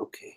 Okay.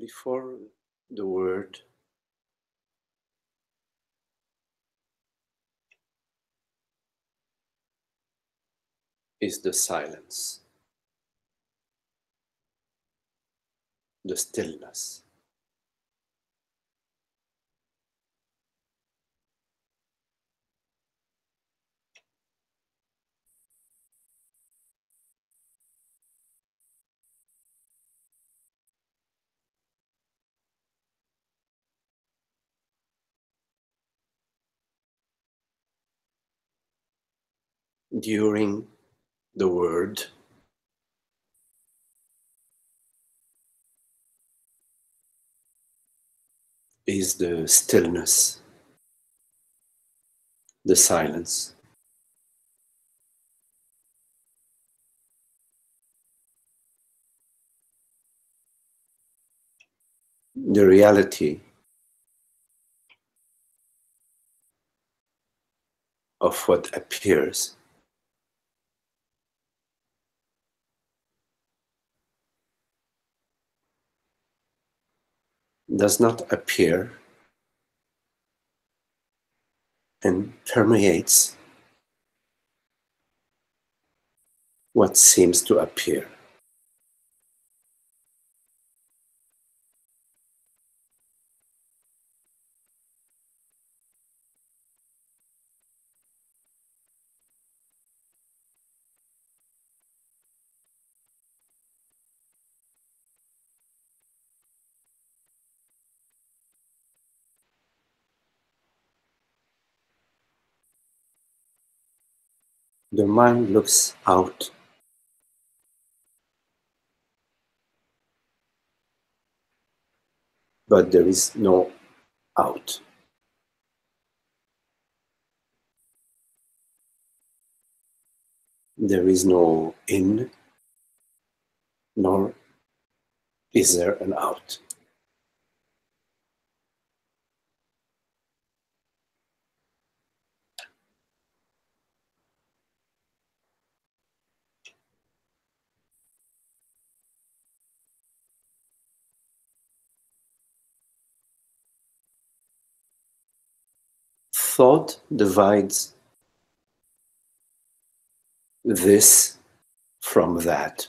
Before the word is the silence, the stillness. During the word is the stillness, the silence. The reality of what appears. Does not appear and permeates what seems to appear. The mind looks out, but there is no out. There is no in, nor is there an out. Thought divides this from that.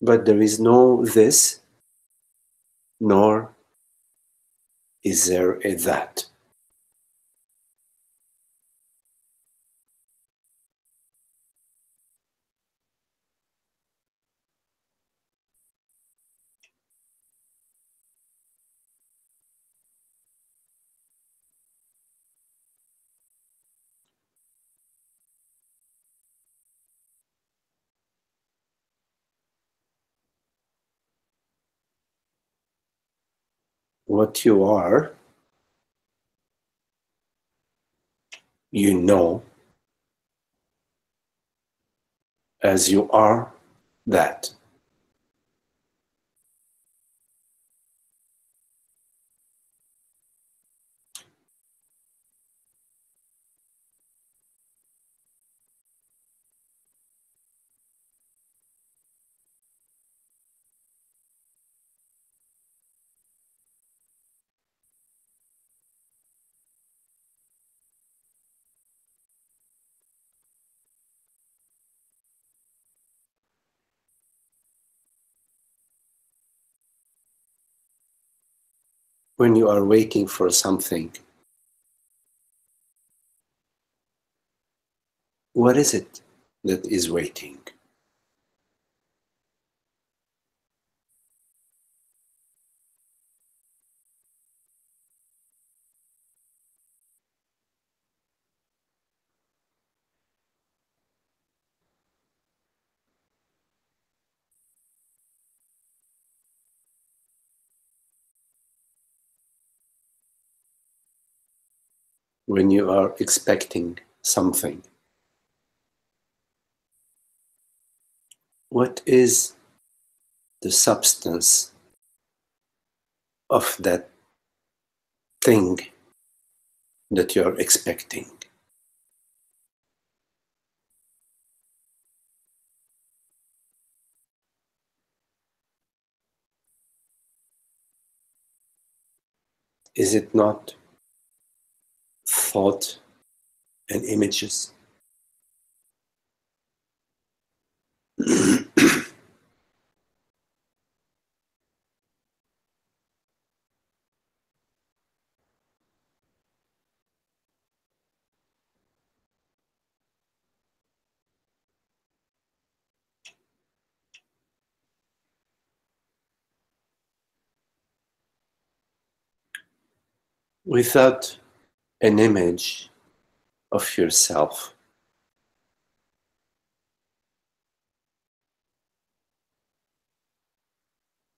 But there is no this, nor is there a that. What you are, you know, as you are that. When you are waiting for something, what is it that is waiting? When you are expecting something, what is the substance of that thing that you're expecting? Is it not thought and images? Without an image of yourself,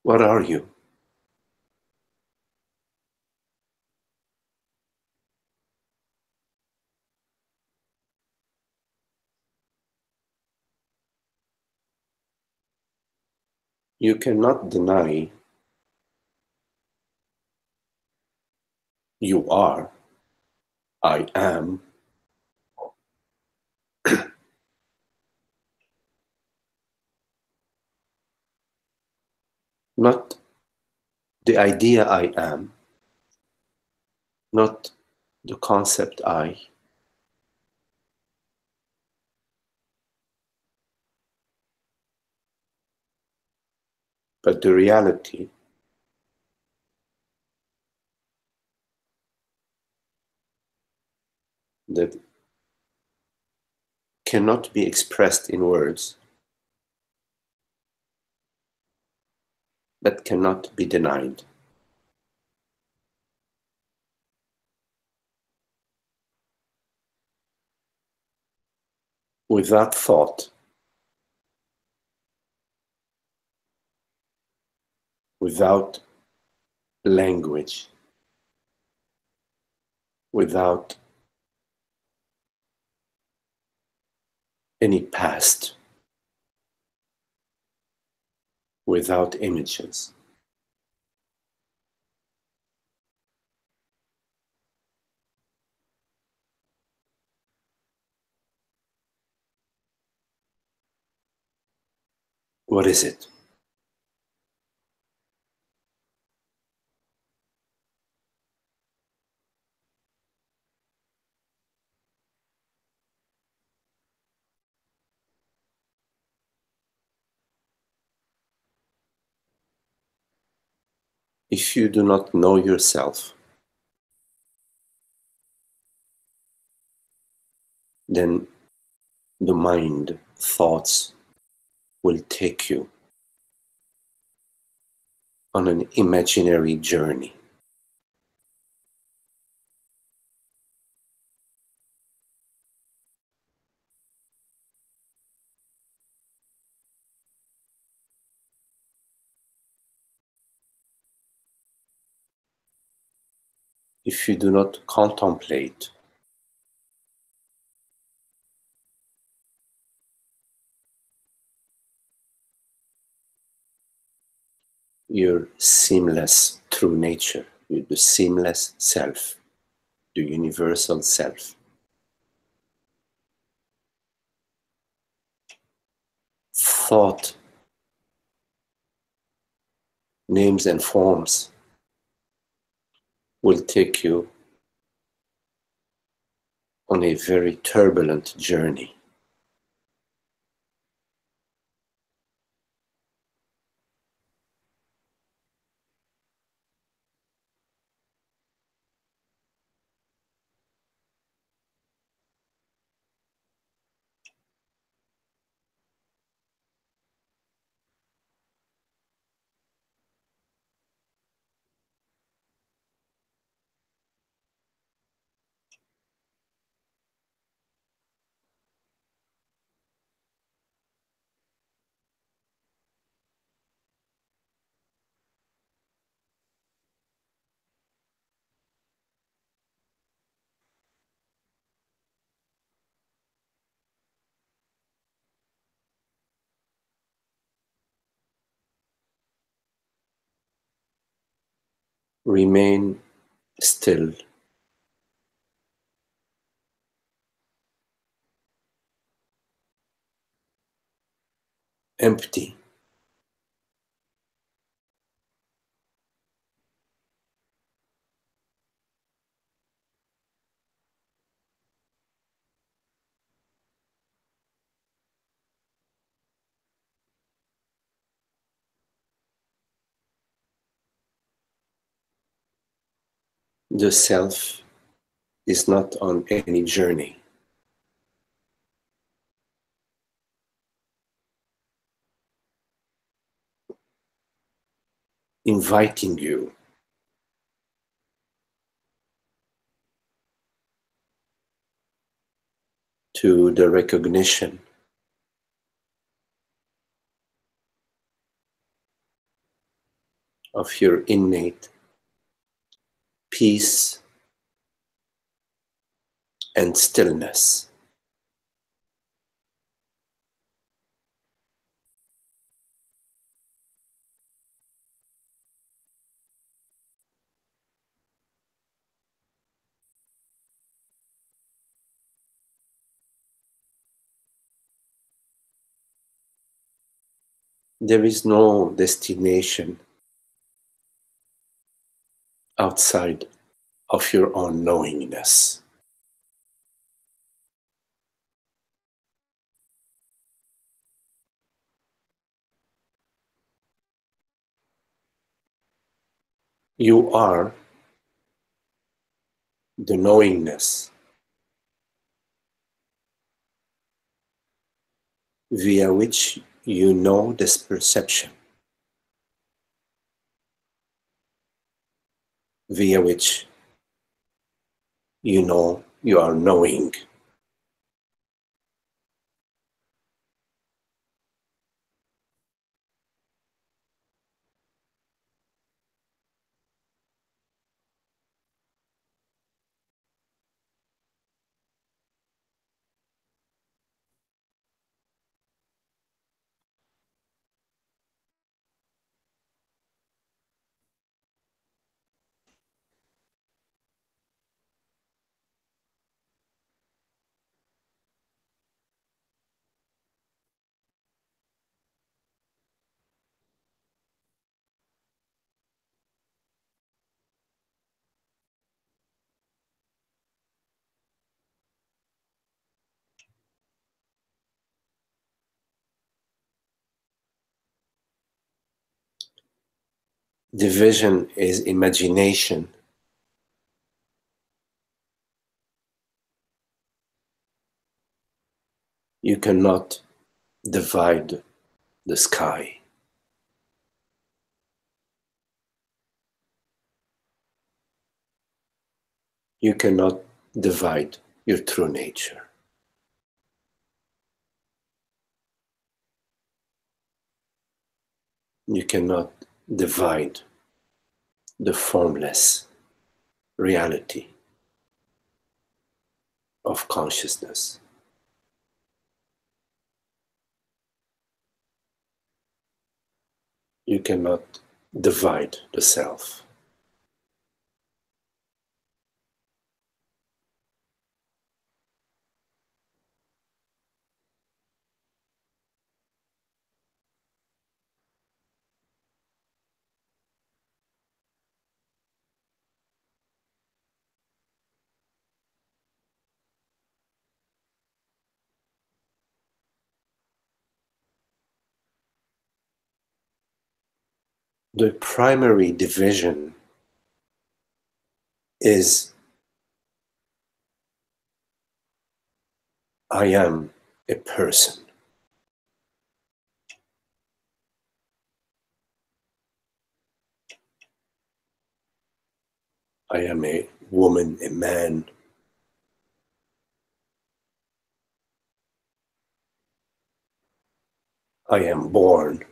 what are you? You cannot deny you are, I am, not the idea I am, not the concept I, but the reality that cannot be expressed in words, but cannot be denied. Without thought, without language, without any past, without images. What is it? If you do not know yourself, then the mind, thoughts will take you on an imaginary journey. If you do not contemplate, your seamless true nature, the seamless self, the universal self, thought, names and forms will take you on a very turbulent journey. Remain still, empty. The self is not on any journey. Inviting you to the recognition of your innate peace and stillness. There is no destination outside of your own knowingness. You are the knowingness via which you know this perception, via which you know you are knowing. Division is imagination. You cannot divide the sky. You cannot divide your true nature. You cannot divide the formless reality of consciousness. You cannot divide the self. The primary division is I am a person. I am a woman, a man. I am born.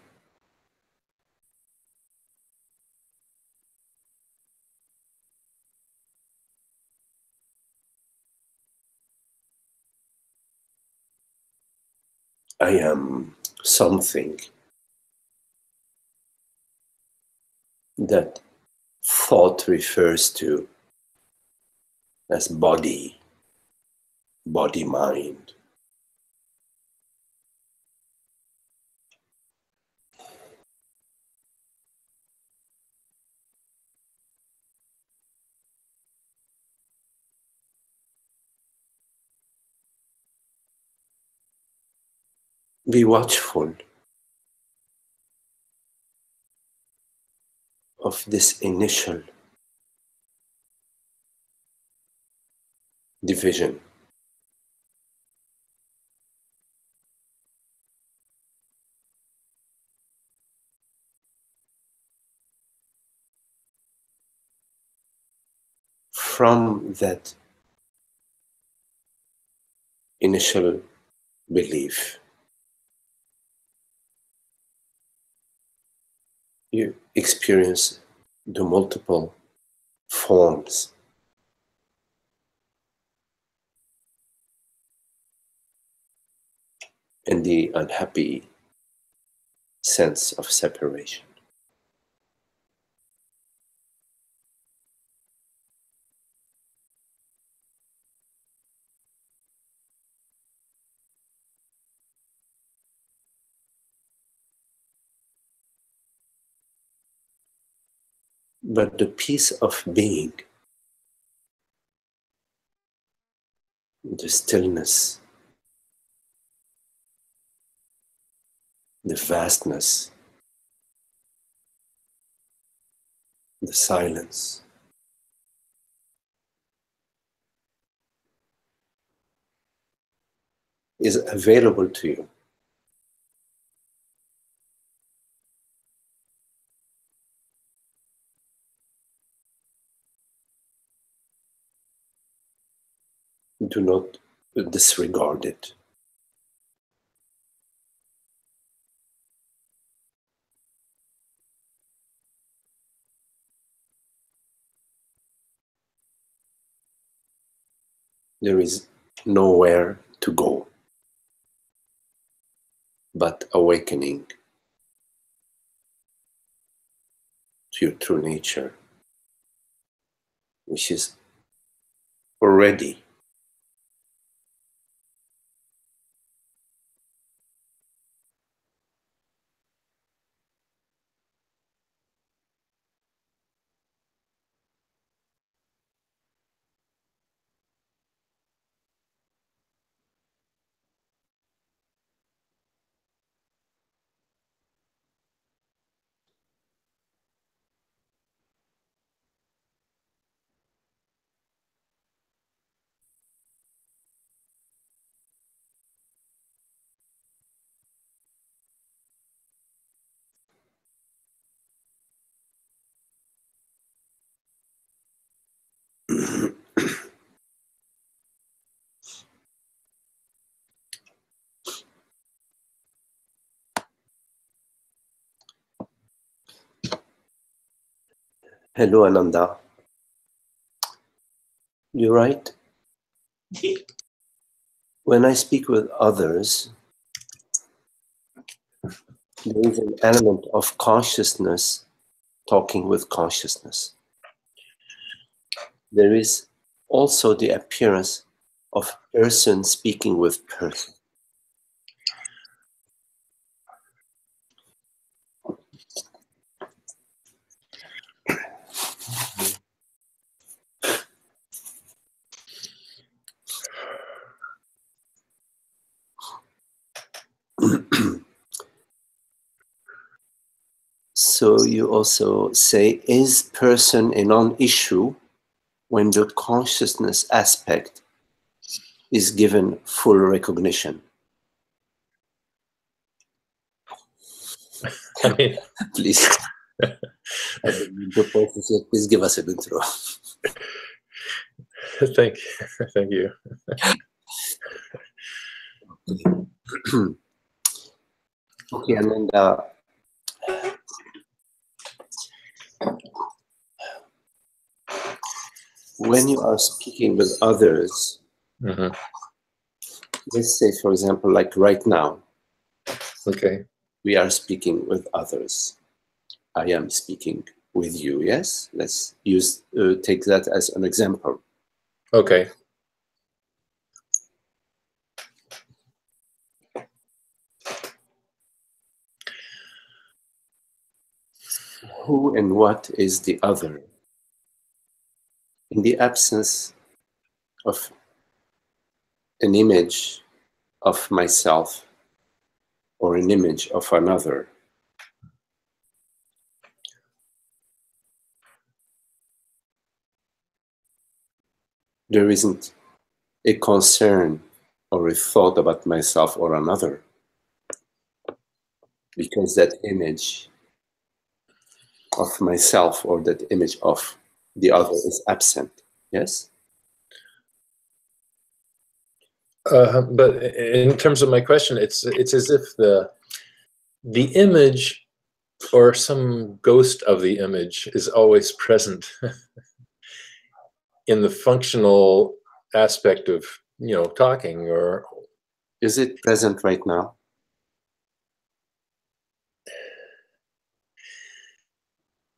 I am something that thought refers to as body, body-mind. Be watchful of this initial division. From that initial belief, you experience the multiple forms and the unhappy sense of separation. But the peace of being, the stillness, the vastness, the silence, is available to you. Do not disregard it. There is nowhere to go but awakening to your true nature, which is already Hello, Ananda. You're right. When I speak with others, there is an element of consciousness talking with consciousness. There is also the appearance of person speaking with person. So you also say, is person a non-issue when the consciousness aspect is given full recognition? I mean, Please. Please give us an intro. thank you. Okay, and when you are speaking with others, let's say, for example, like right now, okay, we are speaking with others. I am speaking with you. Yes, let's take that as an example. Okay. Who and what is the other? In the absence of an image of myself or an image of another, there isn't a concern or a thought about myself or another, because that image of myself or that image of the other is absent. Yes? But in terms of my question, it's as if the image or some ghost of the image is always present in the functional aspect of, talking. Or is it present right now?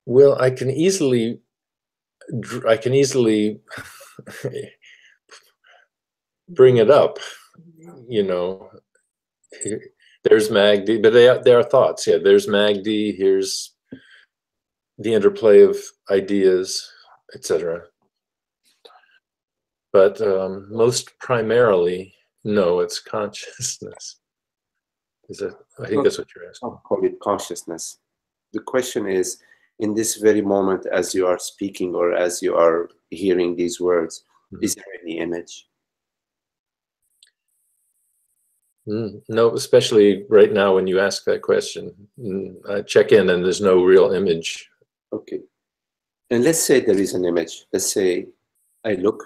Well, I can easily bring it up, There's Magdi, but they are thoughts. Yeah, there's Magdi. Here's the interplay of ideas, etc. But most primarily, no, it's consciousness. I think that's what you're asking. I'll call it consciousness. The question is, in this very moment, as you are speaking or as you are hearing these words, is there any image? No, especially right now when you ask that question. I check in and there's no real image. Okay. And let's say there is an image. Let's say I look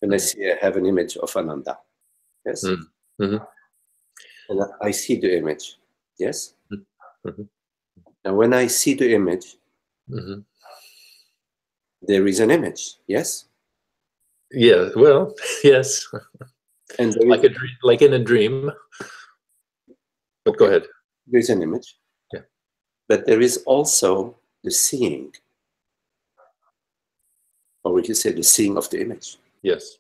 and I see I have an image of Ananda. Yes? Mm-hmm. And I see the image. Yes? Mm-hmm. Now, when I see the image, there is an image. Yes? Yeah, well, yes. And there like, is, like in a dream. But go ahead. There's an image. Yeah. But there is also the seeing. Or we can say the seeing of the image. Yes.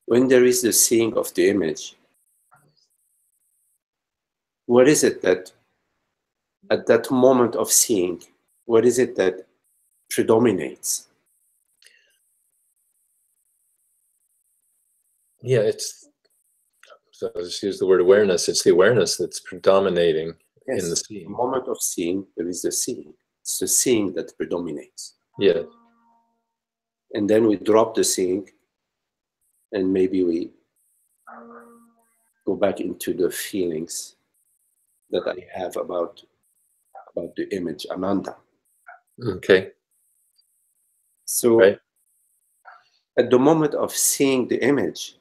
When there is the seeing of the image, what is it that, at that moment of seeing, what is it that predominates? Yeah, so I'll just use the word awareness. It's the awareness that's predominating in the seeing. The moment of seeing, there is the seeing. It's the seeing that predominates. Yeah. And then we drop the seeing, and maybe we go back into the feelings that I have about the image Ananda. Okay. So right. At the moment of seeing the image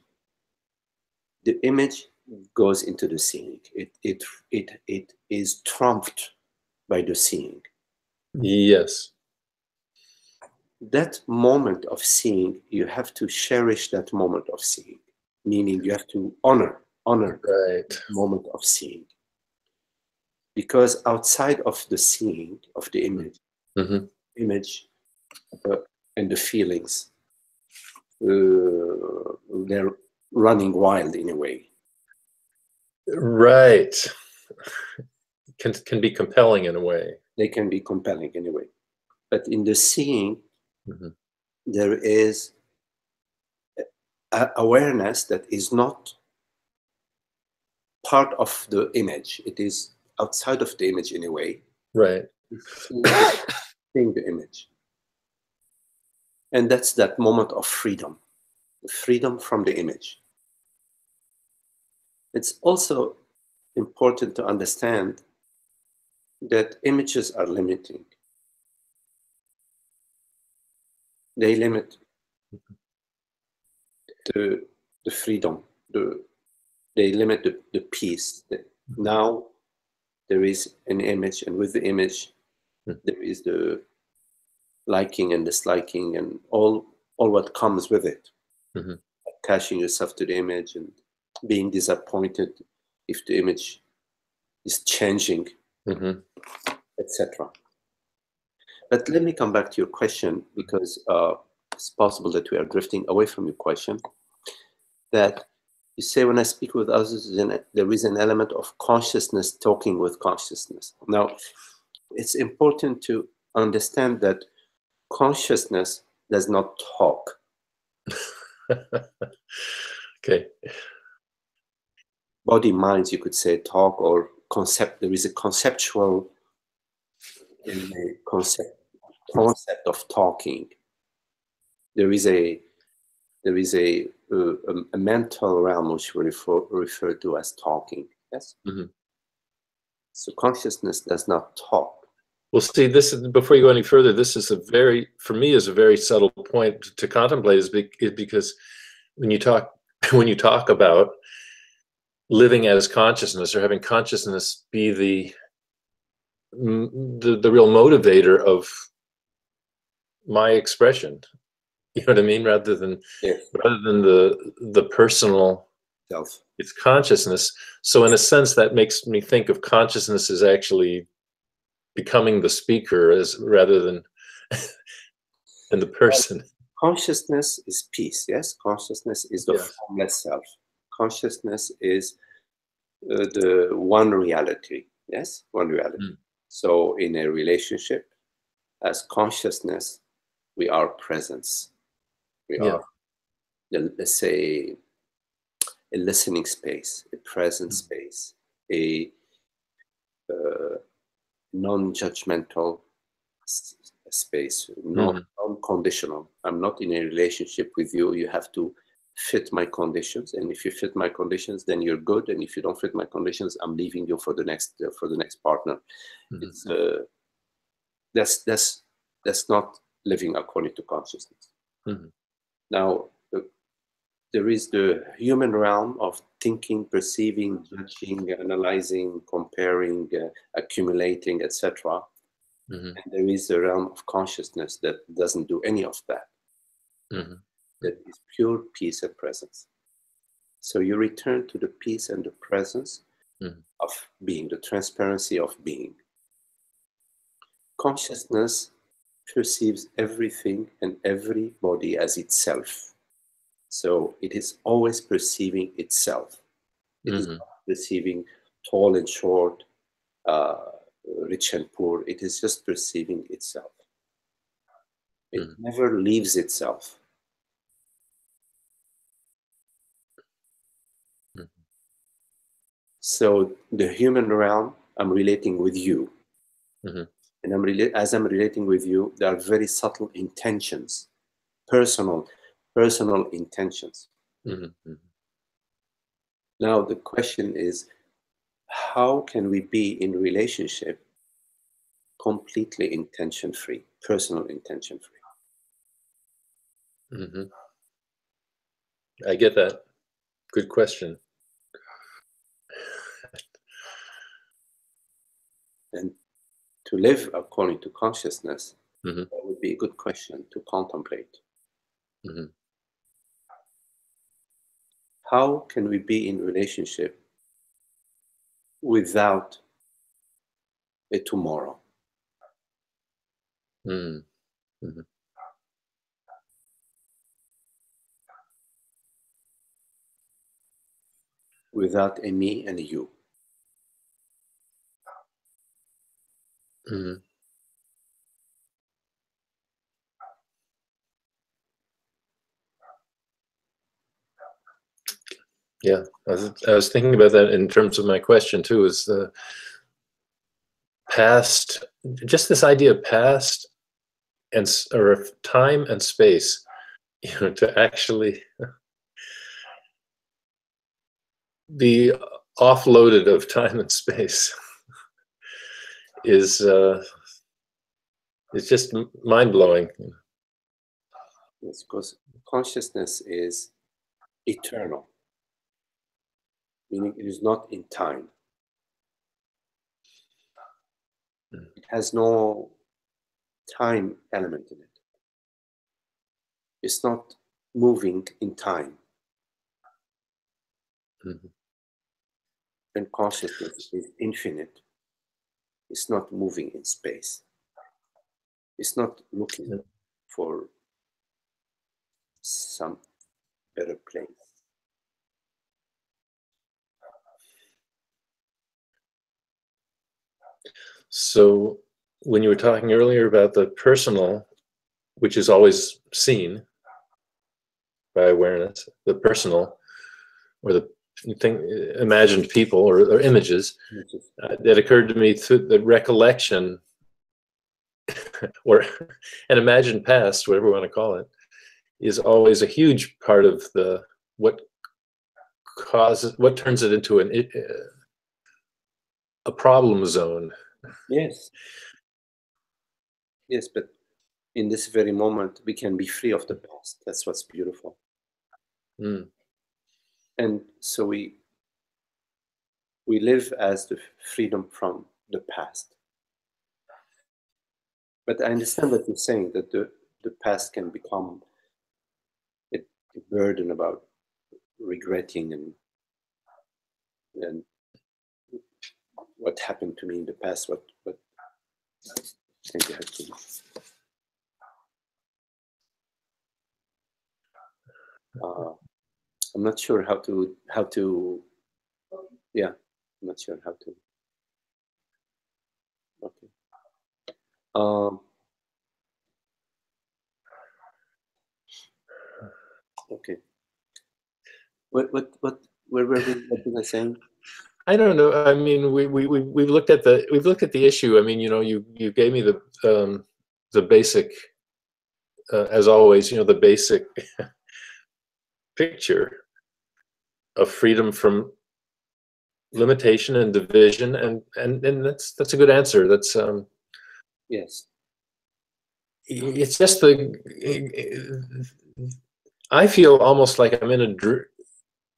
goes into the seeing. It is trumped by the seeing. Yes. That moment of seeing, you have to cherish that moment of seeing, meaning you have to honor right. the moment of seeing. Because outside of the seeing of the image, image and the feelings, they're running wild in a way. Right. Can be compelling in a way. They can be compelling in a way. But in the seeing, there is awareness that is not part of the image. It is outside of the image in a way. Right. Seeing the image. And that's that moment of freedom. Freedom from the image. It's also important to understand that images are limiting. They limit the freedom. They limit the peace. Now there is an image, and with the image, there is the liking and disliking and all what comes with it. Attaching yourself to the image and being disappointed if the image is changing, etc. But let me come back to your question, because it's possible that we are drifting away from your question. That you say, when I speak with others, then there is an element of consciousness talking with consciousness. Now, it's important to understand that consciousness does not talk. Okay. Body, minds, you could say, talk, or concept. There is a conceptual concept of talking. There is a mental realm which we refer to as talking. Yes. Mm-hmm. So consciousness does not talk. Well, see, this is, before you go any further, this is for me, is a very subtle point to contemplate, is because when you talk about living as consciousness, or having consciousness be the real motivator of my expression, you know what I mean, rather than the personal Self. It's consciousness. So in a sense, that makes me think of consciousness as actually becoming the speaker, as rather than the person. Consciousness is peace. Yes, consciousness is the formless self. Consciousness is the one reality. Yes, one reality. So in a relationship, as consciousness, we are presence. We are, let's say, a listening space, a present space, a non-judgmental space, non-conditional. I'm not in a relationship with you. You have to fit my conditions, and if you fit my conditions, then you're good. And if you don't fit my conditions, I'm leaving you for the next partner. It's that's not living according to consciousness. Now, there is the human realm of thinking, perceiving, judging, analyzing, comparing, accumulating, etc. And there is a realm of consciousness that doesn't do any of that. That is pure peace and presence. So you return to the peace and the presence of being, the transparency of being. Consciousness perceives everything and everybody as itself. So it is always perceiving itself. It is not perceiving tall and short, rich and poor. It is just perceiving itself. It never leaves itself. So the human realm, I'm relating with you. And as I'm relating with you, there are very subtle intentions, personal intentions. Now the question is, how can we be in relationship completely intention-free, personal intention-free? I get that. Good question. And to live according to consciousness, that would be a good question to contemplate. How can we be in relationship without a tomorrow? Without a me and a you. Yeah, I was thinking about that in terms of my question too, is the past, just this idea of past or of time and space, to actually be offloaded of time and space is it's just mind-blowing. Yes, because consciousness is eternal, meaning it is not in time. It has no time element in it. It's not moving in time. And consciousness is infinite. It's not moving in space. It's not looking for some better place. So when you were talking earlier about the personal, which is always seen by awareness, the personal or the thing, imagined people or images, that occurred to me through the recollection or an imagined past, whatever you want to call it, is always a huge part of the what turns it into a problem zone. Yes. Yes, but in this very moment, we can be free of the past. That's what's beautiful. Mm. And so we live as the freedom from the past. But I understand what you're saying, that the past can become a burden about regretting and what happened to me in the past, what thank you, Hakeem. I'm not sure how to yeah, I'm not sure how to. Okay. Okay. Where were we? What was I saying? I don't know. I mean, we've looked at the issue. I mean, you know, you gave me the basic, as always, you know, the basic picture of freedom from limitation and division, and that's a good answer. That's Yes. it's just I feel almost like I'm in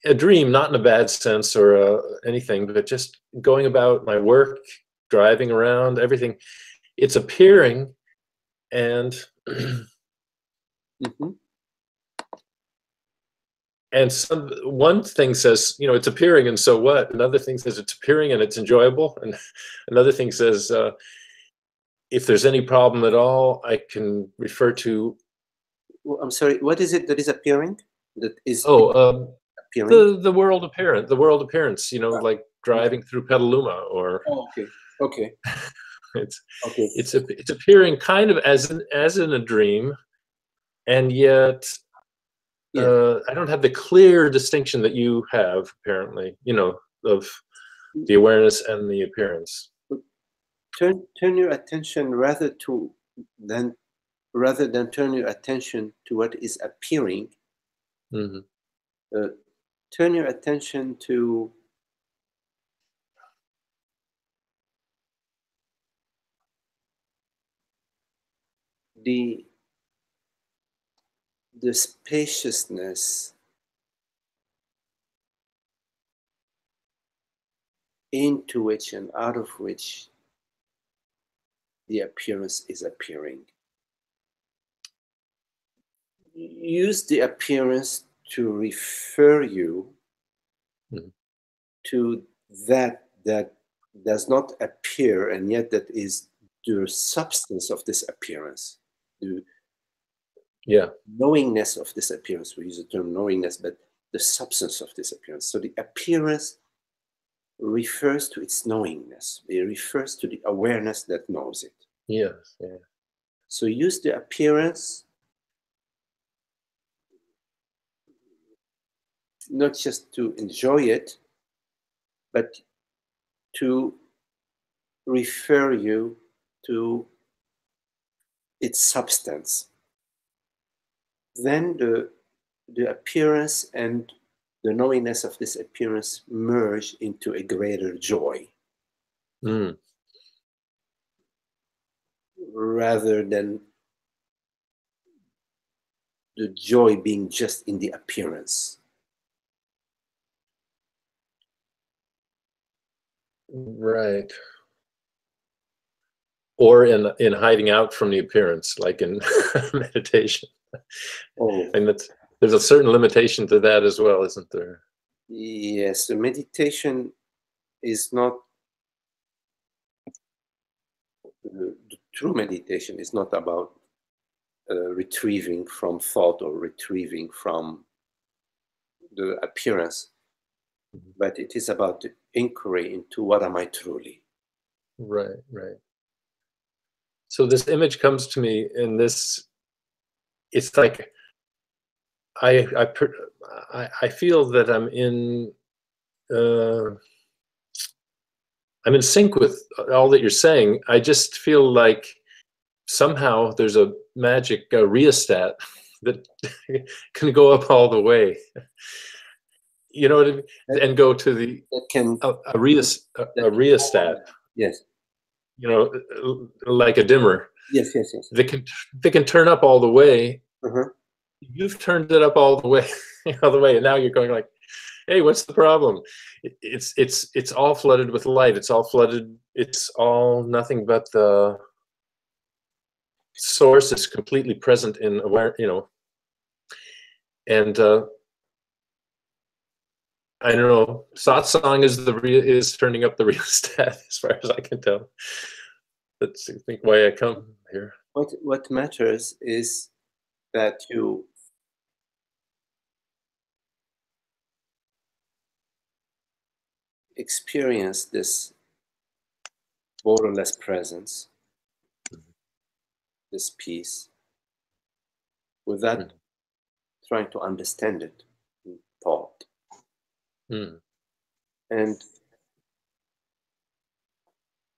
a dream, not in a bad sense or anything, but just going about my work, driving around, everything. It's appearing, and Mm-hmm. and one thing says, you know, it's appearing, and so what? Another thing says it's appearing and it's enjoyable, and another thing says if there's any problem at all, I can refer to. Well, I'm sorry. What is it that is appearing? That is appearing. The world appearance. You know, like driving through Petaluma, or. Oh, okay. Okay. It's appearing kind of as in a dream, and yet I don't have the clear distinction that you have, apparently, you know, of the awareness and the appearance. Turn your attention rather than turn your attention to what is appearing. Mm-hmm. Turn your attention to the spaciousness into which and out of which the appearance is appearing. Use the appearance to refer you to that does not appear, and yet that is the substance of this appearance. The knowingness of this appearance. We use the term knowingness, but the substance of this appearance. So the appearance refers to its knowingness. It refers to the awareness that knows it. Yes. Yeah. So use the appearance not just to enjoy it, but to refer you to its substance. Then the appearance and the knowingness of this appearance merge into a greater joy. Rather than the joy being just in the appearance. Right. Or in hiding out from the appearance, like in meditation. Oh. And there's a certain limitation to that as well, isn't there? Yes, the meditation is not the true meditation is not about retrieving from thought or retrieving from the appearance, but it is about the inquiry into what am I truly. Right, right. So this image comes to me, and it's like I feel that I'm in sync with all that you're saying. I just feel like somehow there's a magic rheostat that can go up all the way. You know what I mean? And go to the a rheostat. Yes. You know, like a dimmer. Yes, yes, yes. They can turn up all the way. Uh-huh. You've turned it up all the way, and now you're going like, "Hey, what's the problem?" It's all flooded with light. It's all flooded. It's all nothing but the source is completely present in aware. You know, and I don't know. Satsang is turning up the rheostat, as far as I can tell. That's, I think, why I come here. What matters is that you experience this borderless presence, this peace, without trying to understand it in thought. And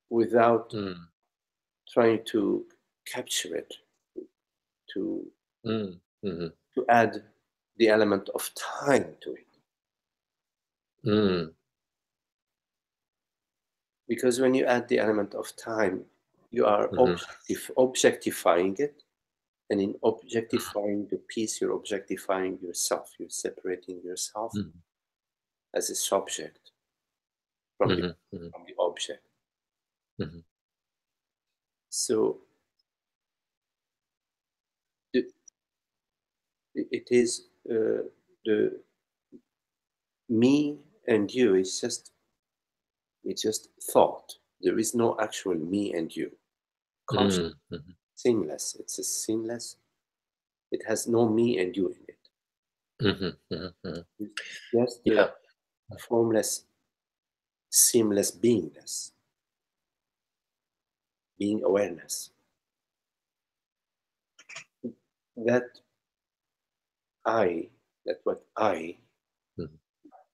without trying to capture it, to add the element of time to it. Because when you add the element of time, you are objectifying it, and in objectifying the piece, you're objectifying yourself. You're separating yourself as a subject from the object. So it is the me and you is just thought. There is no actual me and you. Conscious, seamless. It's a seamless. It has no me and you in it. It's just a formless, seamless beingness, being awareness. That what I,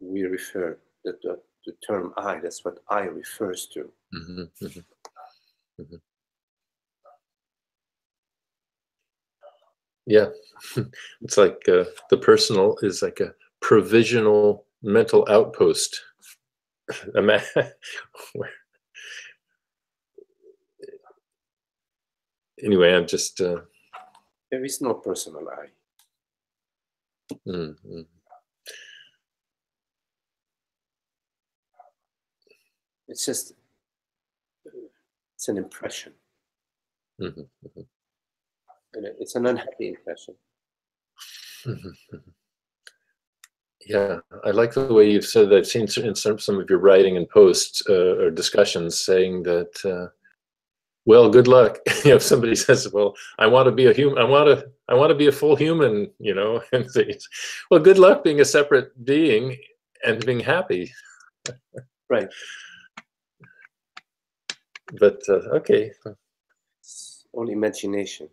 we refer, that the term I, that's what I refers to. Yeah, it's like the personal is like a provisional mental outpost. Anyway, I'm just... there is no personal I. It's just, it's an impression. And it's an unhappy impression. Yeah, I like the way you've said that. I've seen in some of your writing and posts or discussions saying that, well, good luck. You know, if somebody says, "Well, I want to be a human. I want to be a full human," you know, and say, "Well, good luck being a separate being and being happy." Right. But okay. It's all imagination.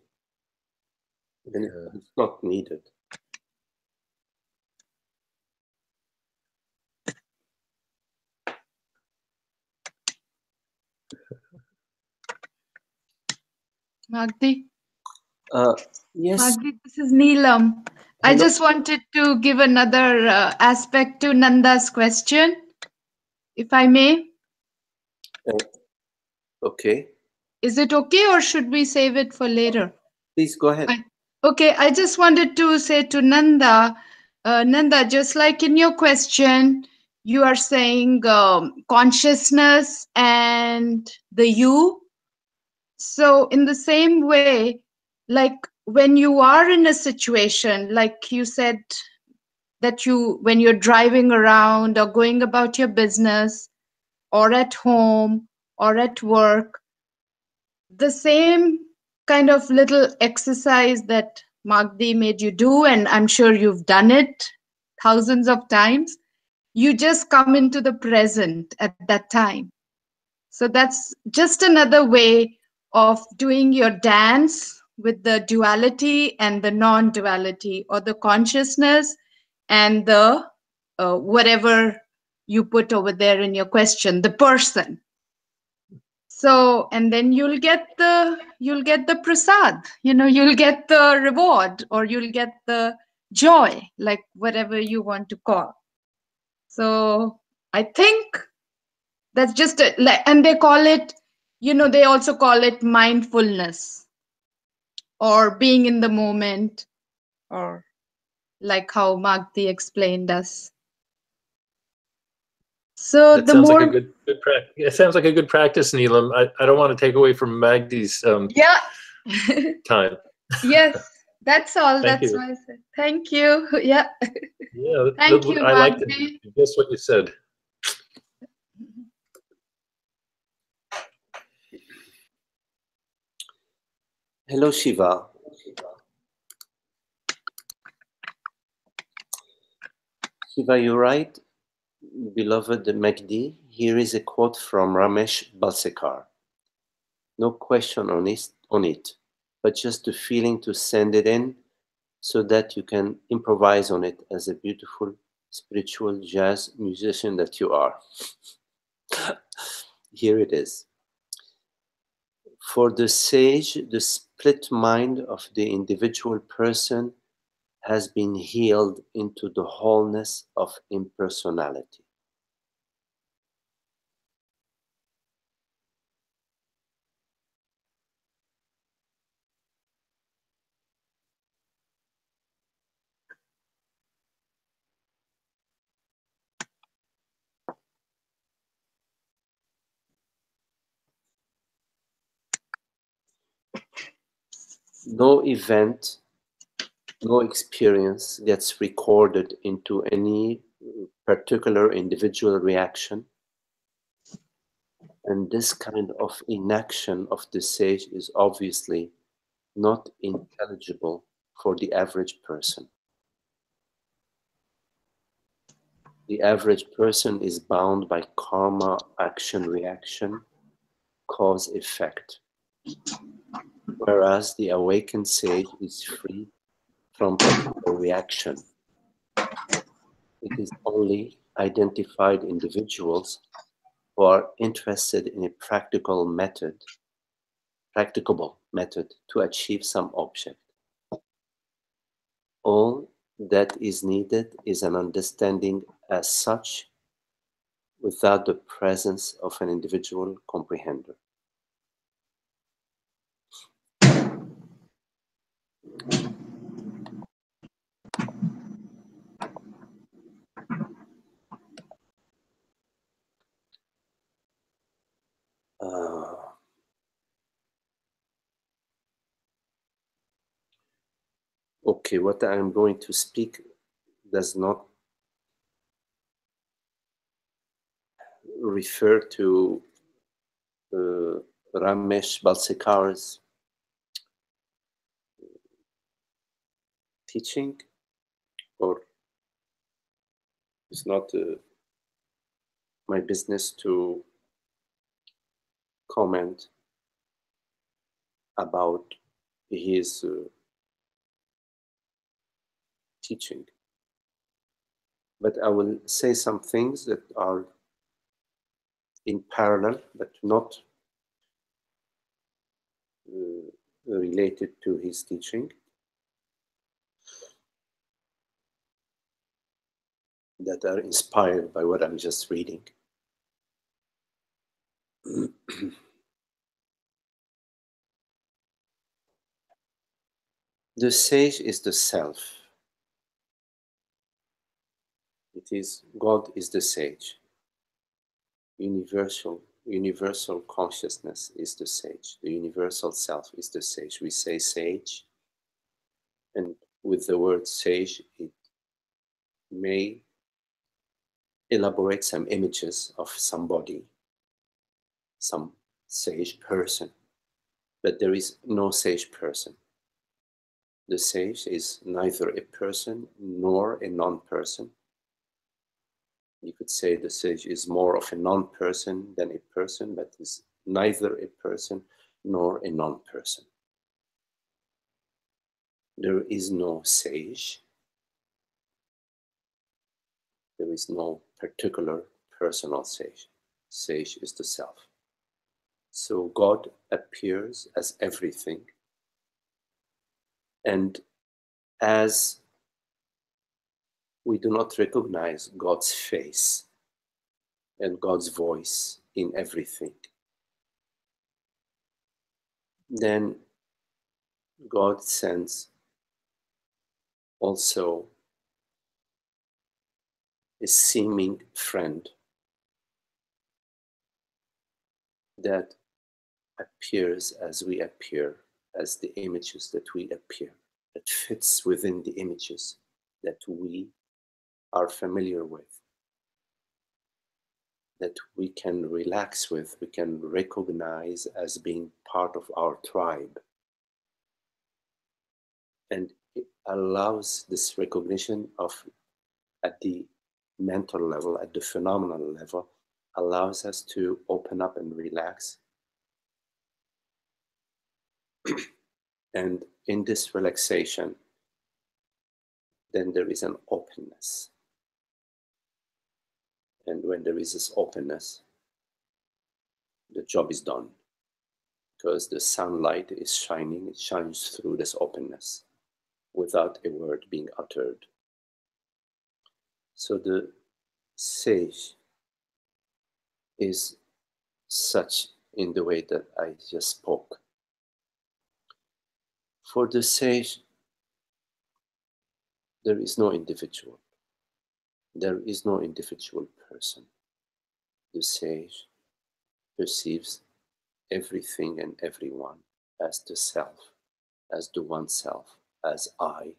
And it's not needed. Magdi? Yes. Magdi, this is Neelam. I just wanted to give another aspect to Nanda's question, if I may. Okay. Is it okay, or should we save it for later? Please go ahead. Okay, I just wanted to say to Nanda, Nanda, just like in your question, you are saying consciousness and the you. So in the same way, like when you are in a situation, like you said, that when you're driving around or going about your business or at home or at work, the same kind of little exercise that Magdi made you do, and I'm sure you've done it thousands of times. You just come into the present at that time. So that's just another way of doing your dance with the duality and the non-duality, or the consciousness and the whatever you put over there in your question, the person. So, and then you'll get the prasad, you'll get the reward, or you'll get the joy, like whatever you want to call. So I think that's just and they call it, they also call it mindfulness, or being in the moment, or like how Magdi explained us. So That the sounds more, like a good practice. It sounds like a good practice, Neelam. I don't want to take away from Magdi's yeah, time. yes, that's all. Thank That's you. why I said thank you. Yeah, Yeah, thank you, I like to Magdi. guess what you said. Hello, Shiva. Shiva, you're right, beloved Magdi. Here is a quote from Ramesh Balsekar. No question on it, but just the feeling to send it in so that you can improvise on it as a beautiful spiritual jazz musician that you are. Here it is. For the sage, the split mind of the individual person has been healed into the wholeness of impersonality. No event, no experience gets recorded into any particular individual reaction. And this kind of inaction of the sage is obviously not intelligible for the average person. The average person is bound by karma, action, reaction, cause, effect. Whereas the awakened sage is free from particular reaction. It is only identified individuals who are interested in a practicable method to achieve some object. All that is needed is an understanding as such without the presence of an individual comprehender. Okay, what I'm going to speak does not refer to Ramesh Balsekar's teaching, or it's not my business to comment about his teaching. But I will say some things that are in parallel, but not related to his teaching, that are inspired by what I'm just reading. The sage is the self. It is God is the sage. Universal consciousness is the sage. The universal self is the sage. We say sage, and with the word sage, it may elaborate some images of somebody, some sage person. but there is no sage person. The sage is neither a person nor a non-person. You could say the sage is more of a non-person than a person, but is neither a person nor a non-person. There is no sage. There is no particular personal sage. Sage is the self. So God appears as everything. And as we do not recognize God's face and God's voice in everything, then God sends also a seeming friend that appears as we appear, as the images that we appear, that fits within the images that we are familiar with, that we can relax with, we can recognize as being part of our tribe. And it allows this recognition of, at the mental level, at the phenomenal level, allows us to open up and relax. And in this relaxation, then there is an openness. And when there is this openness, the job is done. Because the sunlight is shining, it shines through this openness without a word being uttered. So the sage is such in the way that I just spoke. For the sage, there is no individual. There is no individual person. The sage perceives everything and everyone as the self, as the one self, as I,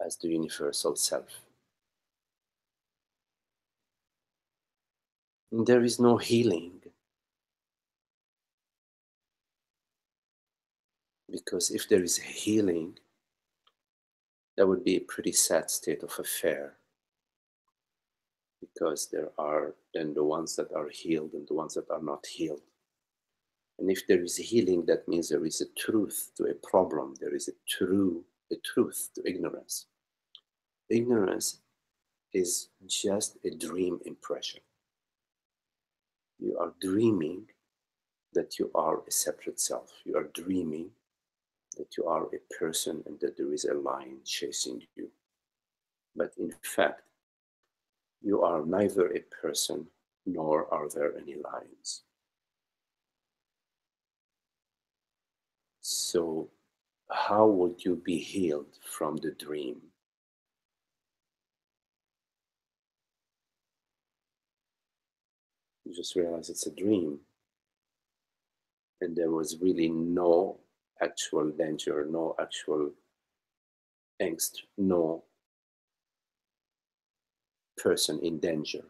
as the universal self. And there is no healing, because if there is healing, that would be a pretty sad state of affair, because there are then the ones that are healed and the ones that are not healed. And if there is healing, that means there is a truth to a problem. There is a truth to ignorance. Ignorance is just a dream impression. You are dreaming that you are a separate self. You are dreaming that you are a person and that there is a lion chasing you. But in fact, you are neither a person nor are there any lions. So how would you be healed from the dream? You just realize it's a dream. And there was really no actual danger, no actual angst, no person in danger.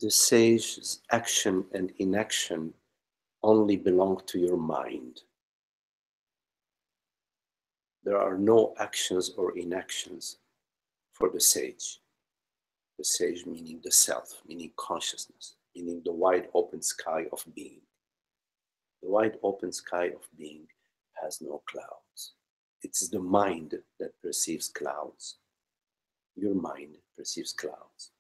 The sage's action and inaction only belong to your mind. There are no actions or inactions for the sage. The sage meaning the self, meaning consciousness, meaning the wide open sky of being. The wide open sky of being has no clouds. It's the mind that perceives clouds. Your mind perceives clouds.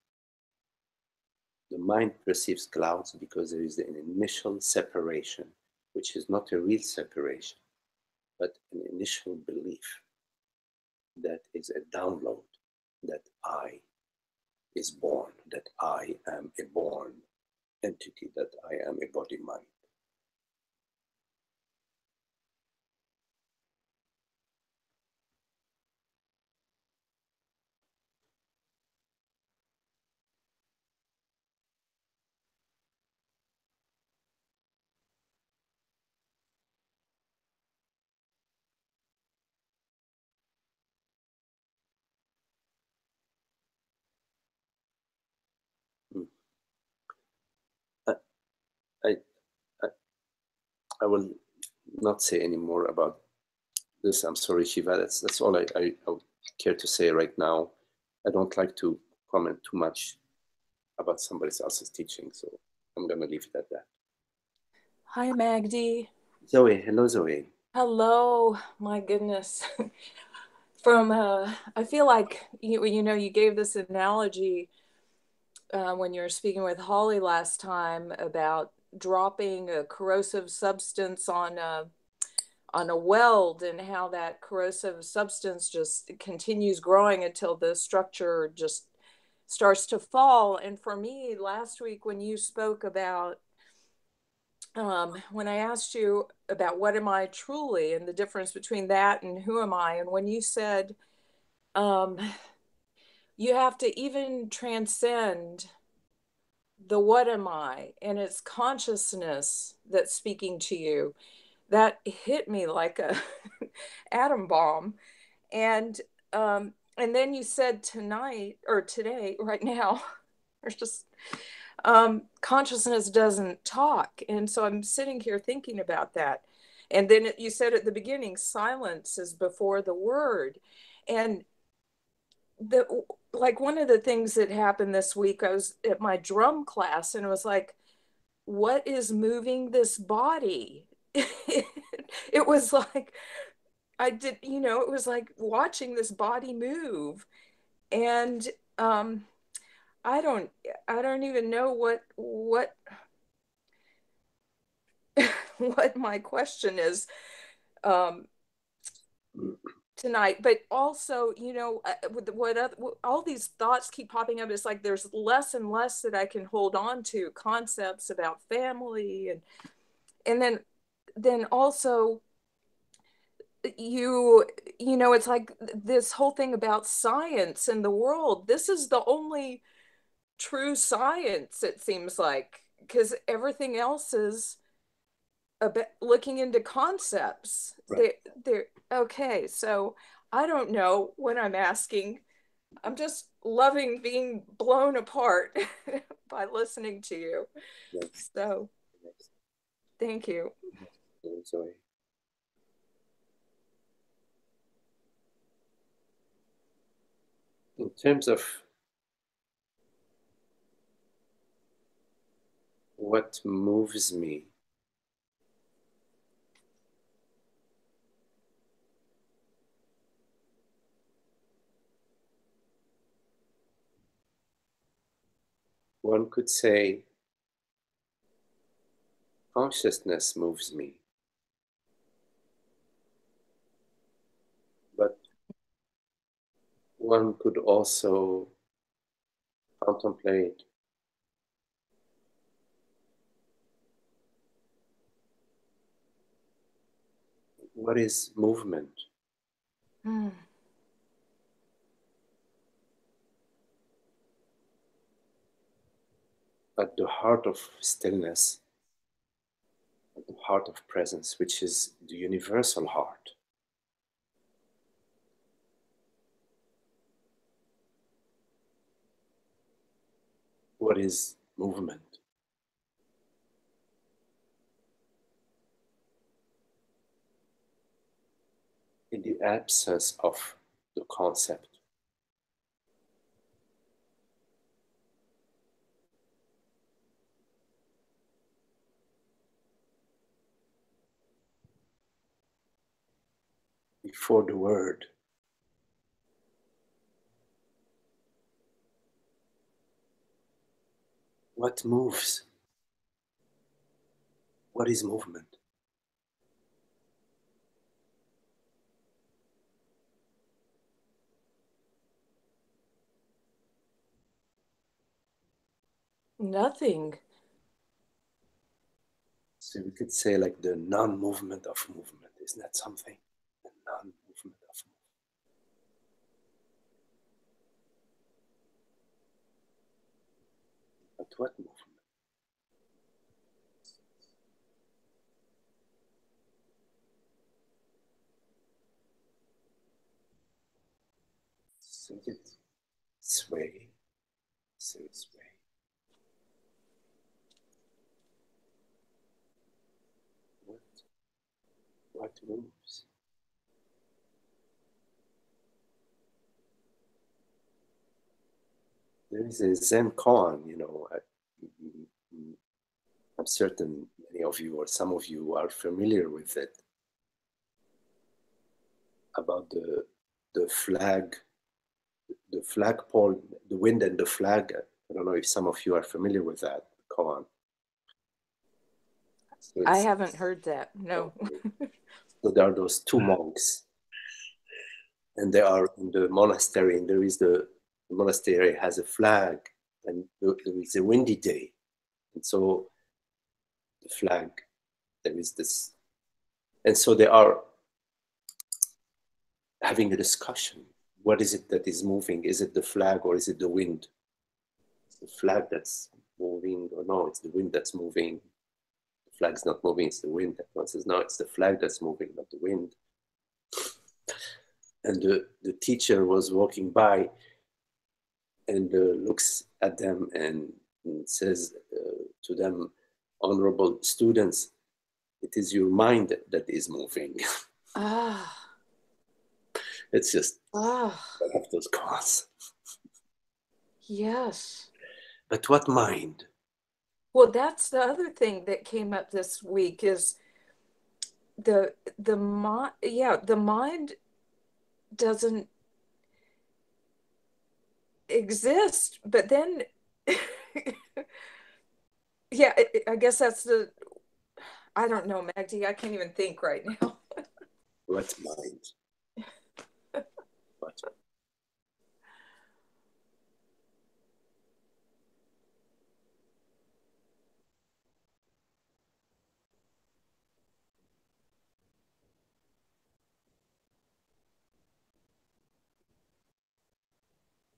The mind perceives clouds because there is an initial separation, which is not a real separation, but an initial belief that is a download, that I is born, that I am a born entity, that I am a body-mind. I will not say any more about this. I'm sorry, Shiva. That's all I would care to say right now. I don't like to comment too much about somebody else's teaching, so I'm going to leave it at that. Hi, Magdi. Zoe. Hello, Zoe. Hello. My goodness. I feel like, you gave this analogy when you were speaking with Holly last time about dropping a corrosive substance on a weld, and how that corrosive substance just continues growing until the structure just starts to fall. And for me, last week when you spoke about, when I asked you about what am I truly and the difference between that and who am I, and when you said you have to even transcend the what am I, and it's consciousness that's speaking to you, that hit me like a atom bomb. And then you said tonight or today, right now, there's just consciousness doesn't talk. And so I'm sitting here thinking about that. And then you said at the beginning, silence is before the word. And like one of the things that happened this week, I was at my drum class and it was like, what is moving this body? It was like, it was like watching this body move. And I don't even know what what my question is tonight. But also, with all these thoughts keep popping up, it's like there's less and less that I can hold on to, concepts about family, and then also it's like this whole thing about science and the world. This is the only true science, it seems like, because everything else is about looking into concepts. Right. They're okay. So I don't know what I'm asking. I'm just loving being blown apart by listening to you. Yes. So Yes. thank you. Zoe. In terms of what moves me, one could say consciousness moves me. But one could also contemplate what is movement. At the heart of stillness, at the heart of presence, which is the universal heart. What is movement? In the absence of the concept. Before the word. What moves? What is movement? Nothing. So we could say like the non-movement of movement. Isn't that something? The non-movement of movement. But what movement? So it sway, so it sway. What moves? There is a Zen koan, you know. I'm certain many of you or some of you are familiar with it, about the flag, the flagpole, the wind and the flag. I don't know if some of you are familiar with that koan. So I haven't heard that. No. So there are those two monks, and they are in the monastery, and the monastery has a flag, and there is a windy day, and so the flag, there is this, and so they are having a discussion. What is it that is moving? Is it the flag or is it the wind? It's the flag that's moving, or no, it's the wind that's moving. The flag's not moving, it's the wind. One says, no, it's the flag that's moving, not the wind. And the teacher was walking by and looks at them and says to them, honorable students, it is your mind that is moving. Ah. It's just Ah. one of those cons. Yes. But what mind? Well, that's the other thing that came up this week is the mind. Yeah, the mind doesn't exist, but then yeah, I guess that's I don't know, Magdi, I can't even think right now. What mind? What?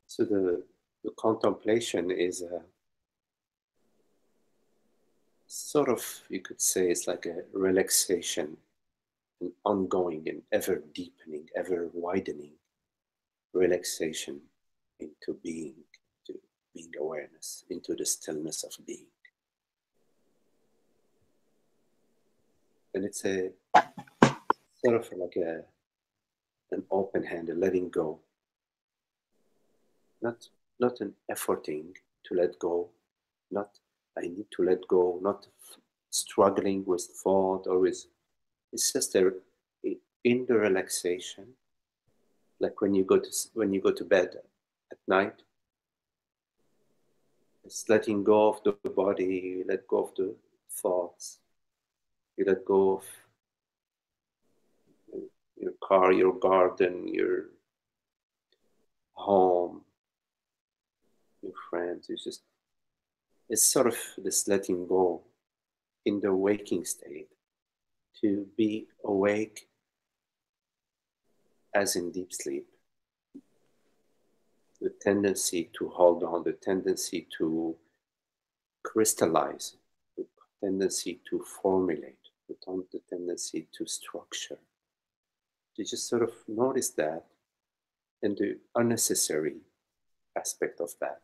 So the contemplation is a sort of, you could say, it's like a relaxation, an ongoing and ever deepening, ever widening relaxation into being, to being awareness, into the stillness of being. And it's a sort of like an open hand, a letting go. Not an efforting to let go, not I need to let go, not struggling with thought or with, it's just in the relaxation, like when you go to bed at night, it's letting go of the body, you let go of the thoughts, you let go of your car, your garden, your home, your friends. It's sort of this letting go in the waking state, to be awake as in deep sleep. The tendency to hold on, the tendency to crystallize, the tendency to formulate, the tendency to structure. You just sort of notice that and the unnecessary aspect of that.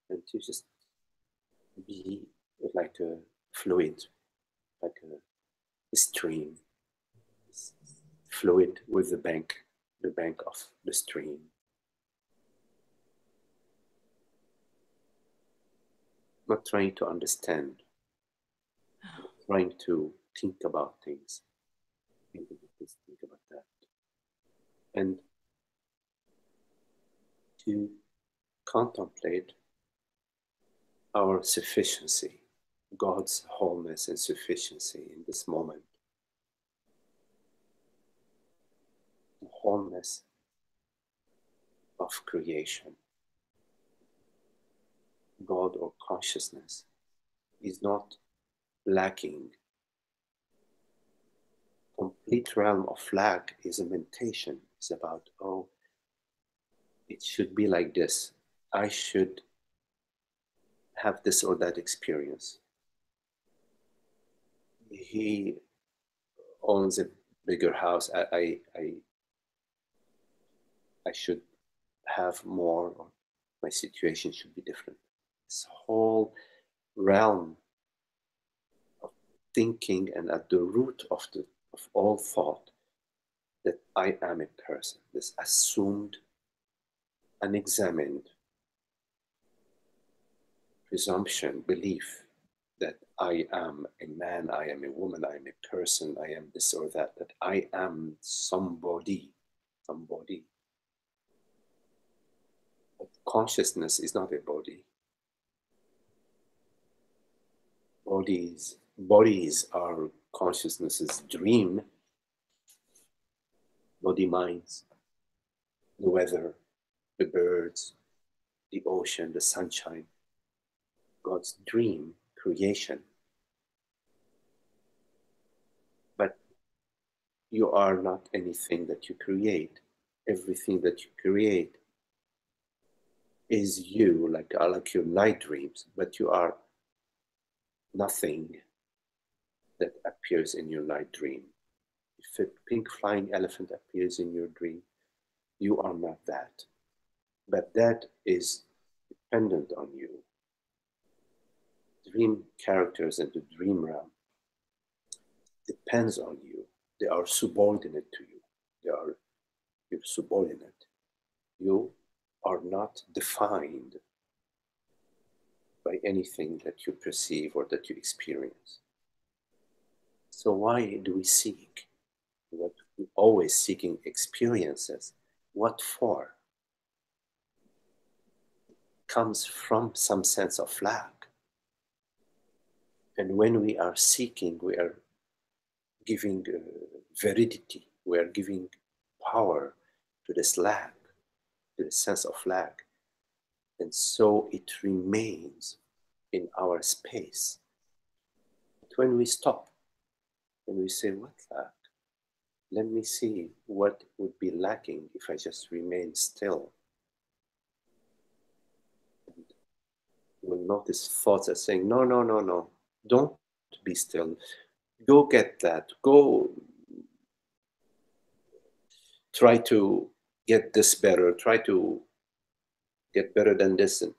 And to just be like a fluid, like a stream, fluid with the bank of the stream. Not trying to understand, trying to think about things. Think about that. And to contemplate our sufficiency, God's wholeness and sufficiency in this moment. The wholeness of creation. God or consciousness is not lacking. Complete realm of lack is a mentation. It's about, oh, it should be like this. I should have this or that experience. He owns a bigger house. I should have more, or my situation should be different. This whole realm of thinking and at the root of all thought that I am a person, this assumed, unexamined presumption, belief that I am a man, I am a woman, I am a person, I am this or that I am somebody. But consciousness is not a body. Bodies are consciousness's dream. Body minds, the weather, the birds, the ocean, the sunshine, God's dream, creation. But you are not anything that you create. Everything that you create is you, like your night dreams, but you are nothing that appears in your night dream. If a pink flying elephant appears in your dream, you are not that. But that is dependent on you. Dream characters in the dream realm depends on you. They are subordinate to you. You're subordinate. You are not defined by anything that you perceive or that you experience. So why do we seek? We're always seeking experiences. What for? Comes from some sense of lack. And when we are seeking, we are giving veridity, we are giving power to this lack, to the sense of lack. And so it remains in our space. But when we stop, and we say, what lack? Let me see what would be lacking if I just remain still. And we'll notice thoughts are saying, no, don't be still. Go get that. Go try to get this better. Try to get better than this. And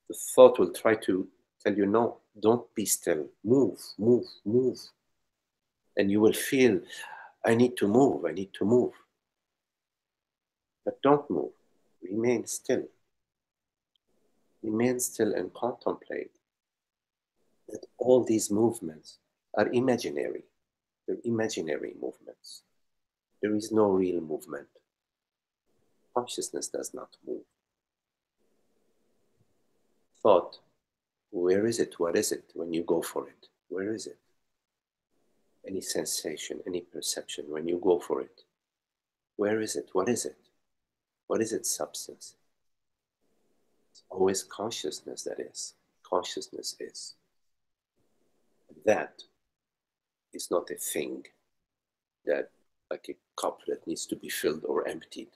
the thought will try to tell you, no, don't be still. Move. And you will feel, I need to move. But don't move. Remain still. Remain still and contemplate that all these movements are imaginary. They're imaginary movements. There is no real movement. Consciousness does not move. Thought, where is it? What is it when you go for it? Where is it? Any sensation, any perception, when you go for it, where is it? What is it? What is its substance? It's always consciousness that is. Consciousness is. That is not a thing that, like a cup that needs to be filled or emptied.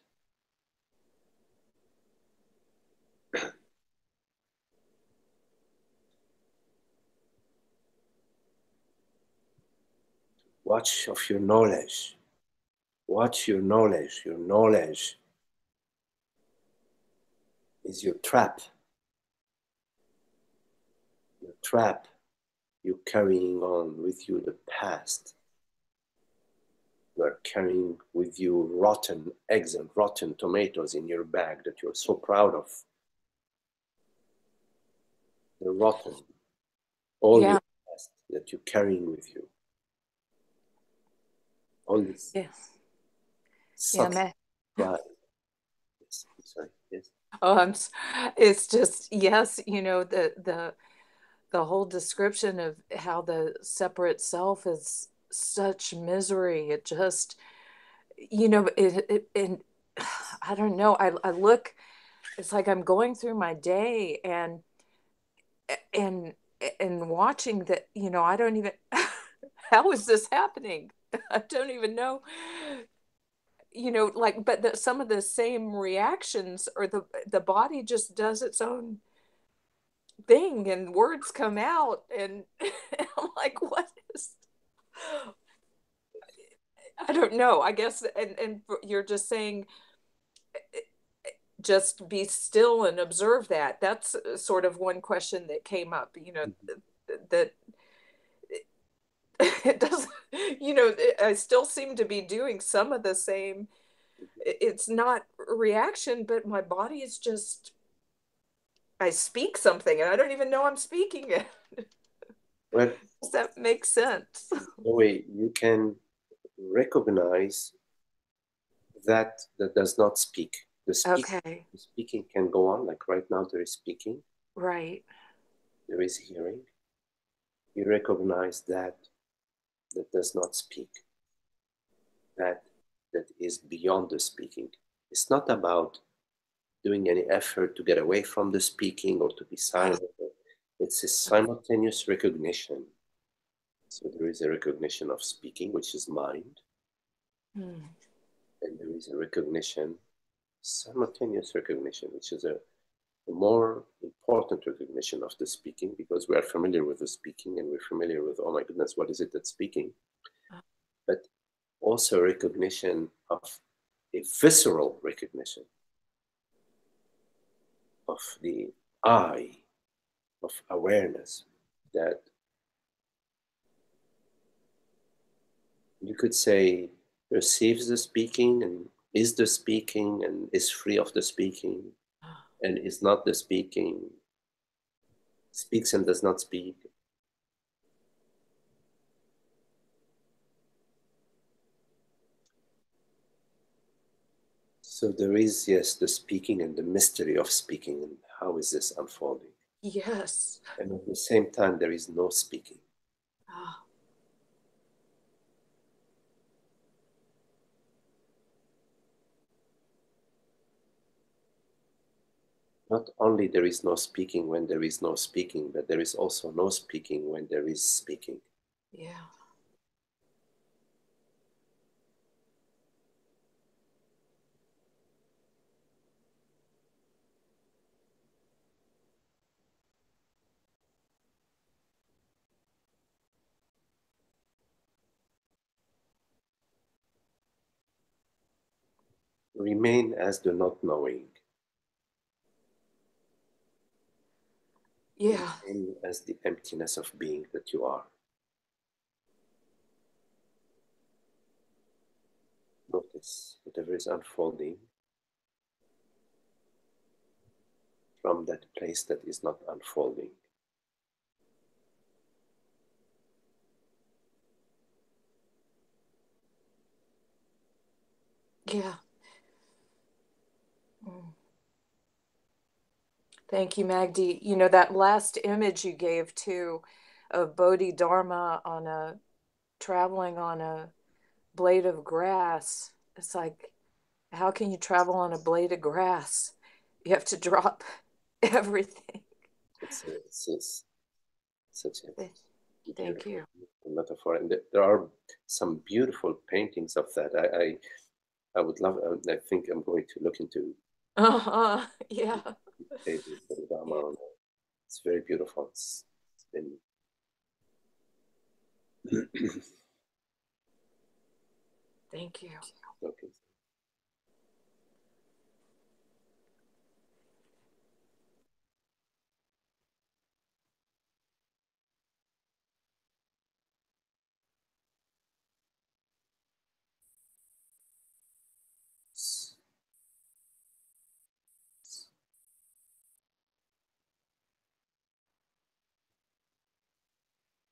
Watch of your knowledge. Watch your knowledge. Your knowledge is your trap. Your trap. You're carrying on with you the past. You are carrying with you rotten eggs and rotten tomatoes in your bag that you're so proud of. They're rotten. All your past that you're carrying with you. All this. Yes. Subtle. Right. Yes. Sorry. Yes. Oh, it's just, yes, the whole description of how the separate self is such misery. It just, and I don't know. I look, it's like I'm going through my day and watching that, I don't even, how is this happening? I don't even know. But some of the same reactions, or the body just does its own thing and words come out, and I'm like, what is, I don't know, I guess. And you're just saying, just be still and observe that's sort of one question that came up, that it doesn't, you know, I still seem to be doing some of the same. It's not reaction, but my body is just, I speak something and I don't even know I'm speaking it. Well, does that make sense? the way you can recognize that does not speak. Okay. The speaking can go on, like right now there is speaking. Right. There is hearing. You recognize that does not speak. That is beyond the speaking. It's not about doing any effort to get away from the speaking or to be silent. It's a simultaneous recognition. So there is a recognition of speaking, which is mind. Hmm. And there is a recognition, simultaneous recognition, which is a more important recognition of the speaking, because we are familiar with the speaking and we're familiar with, oh my goodness, what is it that's speaking? But also recognition of a visceral recognition of the I, of awareness, that you could say perceives the speaking and is the speaking and is free of the speaking and is not the speaking, speaks and does not speak. So there is, yes, the speaking and the mystery of speaking and how is this unfolding. Yes. And at the same time, there is no speaking. Oh. Not only there is no speaking when there is no speaking, but there is also no speaking when there is speaking. Yeah. Remain as the not knowing. Yeah. Remain as the emptiness of being that you are. Notice whatever is unfolding from that place that is not unfolding. Yeah. Mm. Thank you, Magdi. You know, that last image you gave too of Bodhidharma on a traveling on a blade of grass. It's like, how can you travel on a blade of grass? You have to drop everything. It's such a Thank you. metaphor, and there are some beautiful paintings of that. I would love. I think I'm going to look into. Yeah. Yeah. It's very beautiful. It's been. Thank you. Okay.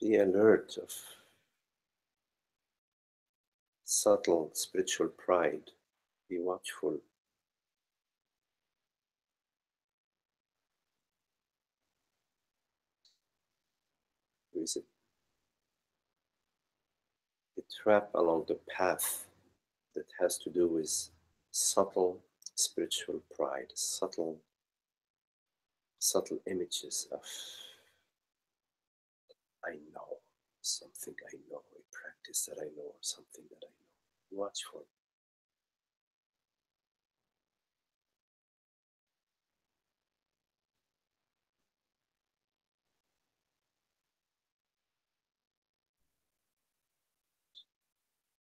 Be alert of subtle spiritual pride. Be watchful. There is a trap along the path that has to do with subtle spiritual pride, subtle images of I know, something I know, a practice that I know, or something that I know. Watch for it.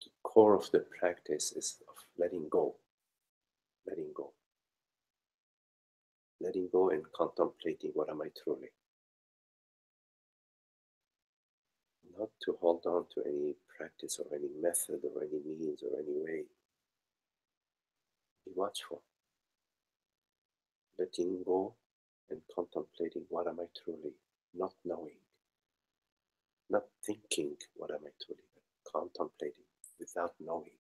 The core of the practice is of letting go, letting go. Letting go and contemplating what am I truly. not to hold on to any practice or any method or any means or any way. Be watchful, letting go and contemplating what am I truly, not knowing, not thinking what am I truly, but contemplating without knowing,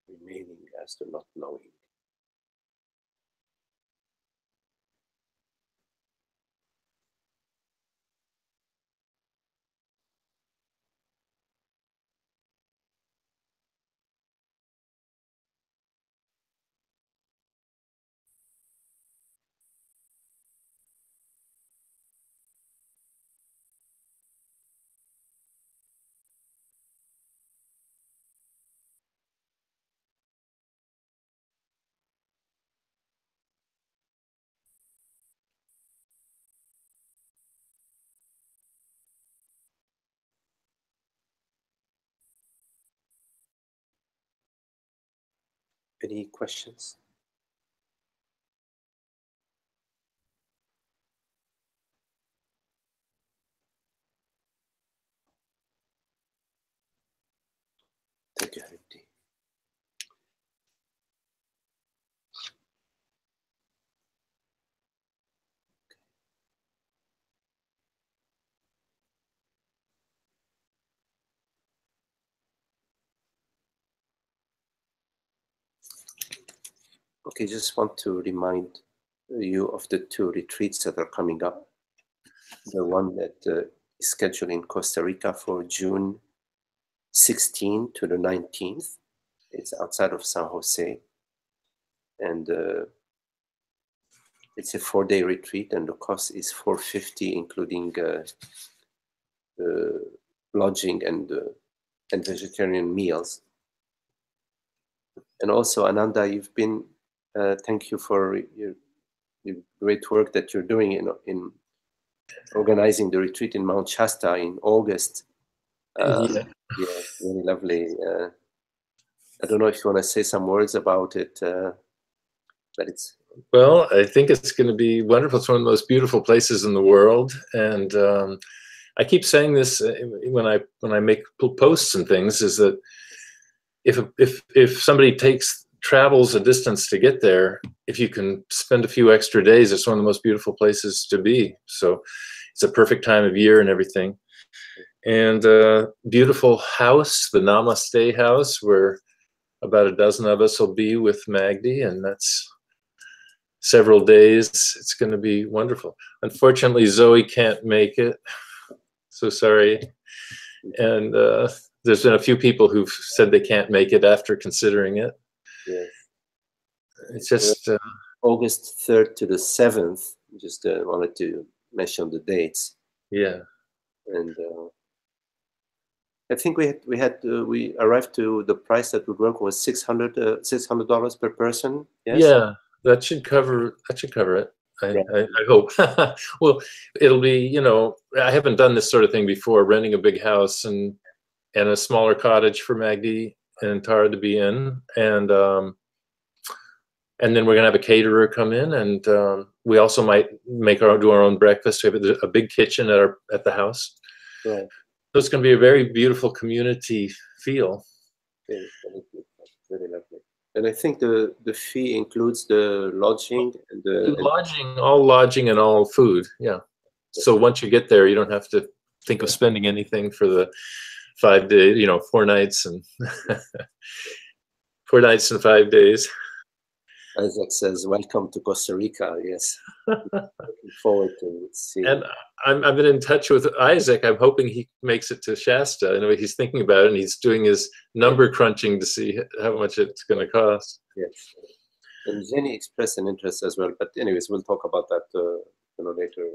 remaining as the not knowing. Any questions? Thank you, Hariti. Okay, just want to remind you of the 2 retreats that are coming up. The one that is scheduled in Costa Rica for June 16 to the 19th. It's outside of San Jose. And it's a 4-day retreat, and the cost is $450, including lodging and vegetarian meals. And also, Ananda, you've been, thank you for your great work that you're doing in organizing the retreat in Mount Shasta in August. Yeah, really lovely. I don't know if you want to say some words about it, but it's... Well, I think it's going to be wonderful. It's one of the most beautiful places in the world, and I keep saying this when I make posts and things, is that if somebody travels a distance to get there, if you can spend a few extra days, it's one of the most beautiful places to be. So it's a perfect time of year and everything. And beautiful house, the Namaste house, where about a dozen of us will be with Magdi, and that's several days. It's going to be wonderful. Unfortunately, Zoe can't make it. So sorry. And there's been a few people who've said they can't make it after considering it. Yes. It's just August 3rd to the 7th. Just wanted to mention the dates. Yeah. And I think we arrived to the price that would work was $600 per person. Yes? Yeah, that should cover it. I hope. Well, it'll be, you know, I haven't done this sort of thing before, renting a big house and a smaller cottage for Magdi and Tara to be in, and then we're gonna have a caterer come in, and we also might do our own breakfast. We have a big kitchen at the house. Right. So it's going to be a very beautiful community feel. Very lovely. And I think the fee includes the lodging and all lodging and all food. Yeah. So once you get there, you don't have to think of spending anything for the 5 days. You know, 4 nights and 4 nights and 5 days. Isaac says, "Welcome to Costa Rica." Yes. Looking forward to seeing. And I've been in touch with Isaac. I'm hoping he makes it to Shasta. I know he's thinking about it, and he's doing his number crunching to see how much it's going to cost. Yes. And Jenny expressed an interest as well. But anyways, we'll talk about that later.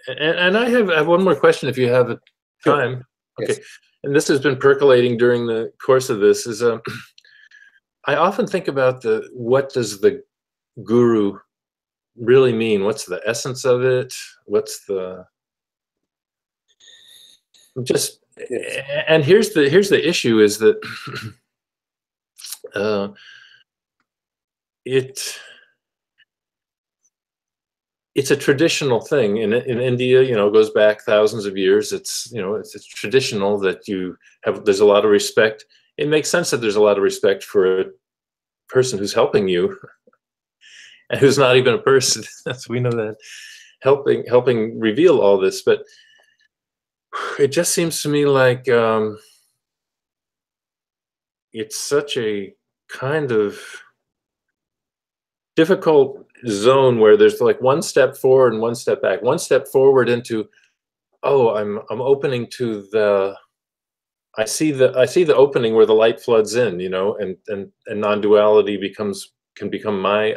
And I have one more question, if you have time. Sure. Okay. Yes. And this has been percolating during the course of this. Is I often think about what does the guru really mean? What's the essence of it? What's the just? Yes. And here's the issue: is that it's a traditional thing in India, you know, goes back thousands of years. It's, you know, it's traditional that you have, there's a lot of respect. It makes sense that there's a lot of respect for a person who's helping you and who's not even a person. So we know that, helping reveal all this. But it just seems to me like it's such a kind of difficult zone where there's like one step forward and one step back. One step forward into, oh, I'm opening to the, I see the opening where the light floods in, you know, and non-duality can become my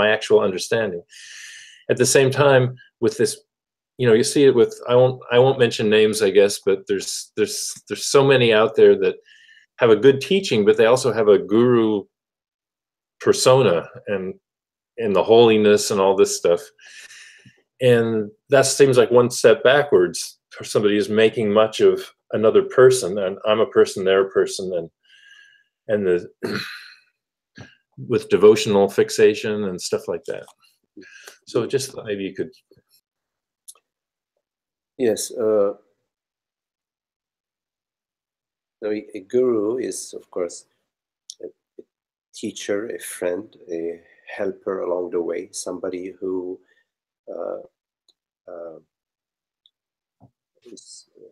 actual understanding. At the same time, with this, you know, you see it with, I won't mention names, I guess, but there's so many out there that have a good teaching, but they also have a guru persona and the holiness and all this stuff. And that seems like one step backwards for somebody who's making much of another person, and I'm a person, they're a person, and the with devotional fixation and stuff like that. So just maybe you could. Yes. A guru is, of course, a teacher, a friend, a helper along the way, somebody who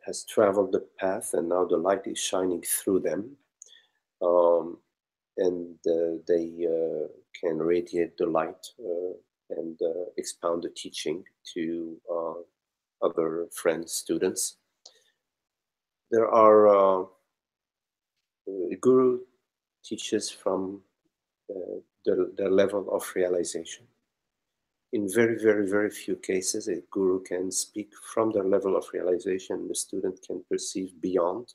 has traveled the path, and now the light is shining through them, and they can radiate the light and expound the teaching to other friends, students. There are a guru teaches from their level of realization. In very, very, very few cases, a guru can speak from their level of realization. The student can perceive beyond.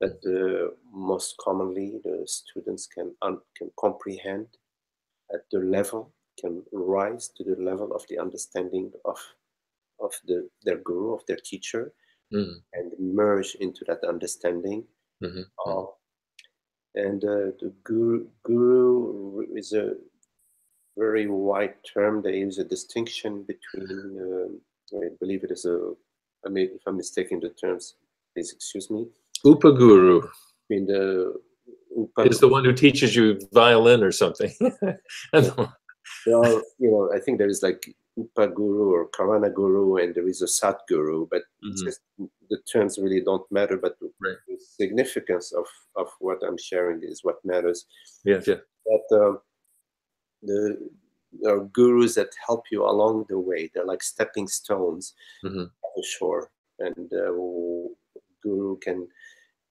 But most commonly, the students can comprehend at the level, can rise to the level of the understanding of their guru, of their teacher, and merge into that understanding. And the guru is a very wide term. There is a distinction between, I believe it is I mean, if I'm mistaken the terms, please excuse me. Upaguru. In the is the one who teaches you violin or something. There are, you know, I think there is like Upaguru or Karana Guru, and there is a Satguru, but just, the terms really don't matter. But the significance of what I'm sharing is what matters. Yes, yeah. That there are gurus that help you along the way. They're like stepping stones on the shore, and guru can.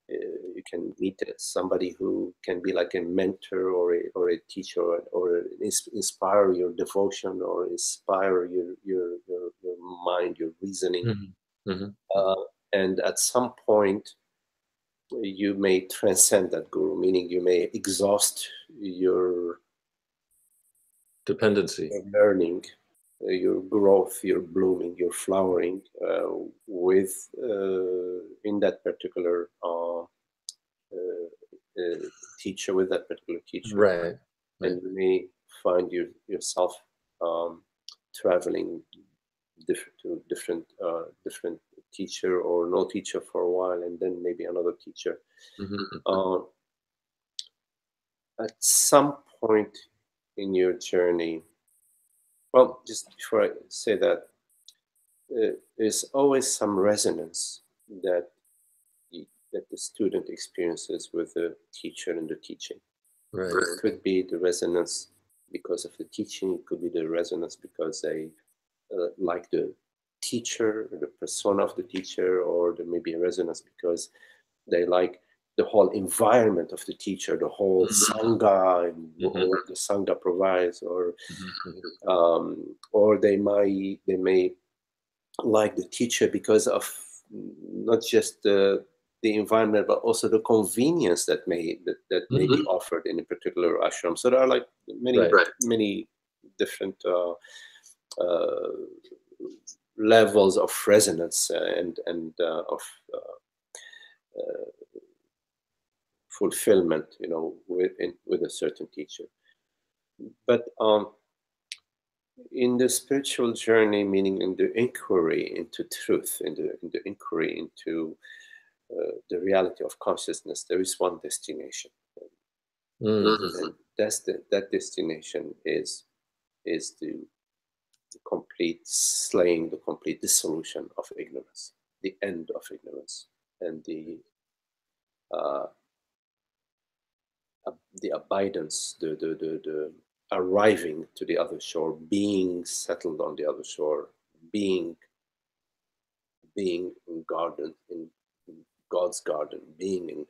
You can meet somebody who can be like a mentor or a teacher, or inspire your devotion, or inspire your mind, your reasoning. And at some point, you may transcend that guru, meaning you may exhaust your dependency, your learning, your growth, your blooming, your flowering with in that particular teacher, with that particular teacher, right. And you may find yourself traveling to different teacher, or no teacher for a while, and then maybe another teacher. At some point in your journey, well, just before I say that, there's always some resonance that the student experiences with the teacher and the teaching. Right. It could be the resonance because of the teaching. It could be the resonance because they like the teacher, or the persona of the teacher, or there may be a resonance because they like the whole environment of the teacher, the whole sangha, and what the sangha provides, or they may like the teacher because of not just the environment, but also the convenience that may be offered in a particular ashram. So there are like many different levels of resonance and of fulfillment, you know, with a certain teacher. But In the spiritual journey, meaning in the inquiry into truth, in the inquiry into the reality of consciousness, there is one destination. And that destination is the complete slaying, the complete dissolution of ignorance, the end of ignorance, and the abidance, the arriving to the other shore, being settled on the other shore, being in garden, in God's garden, being in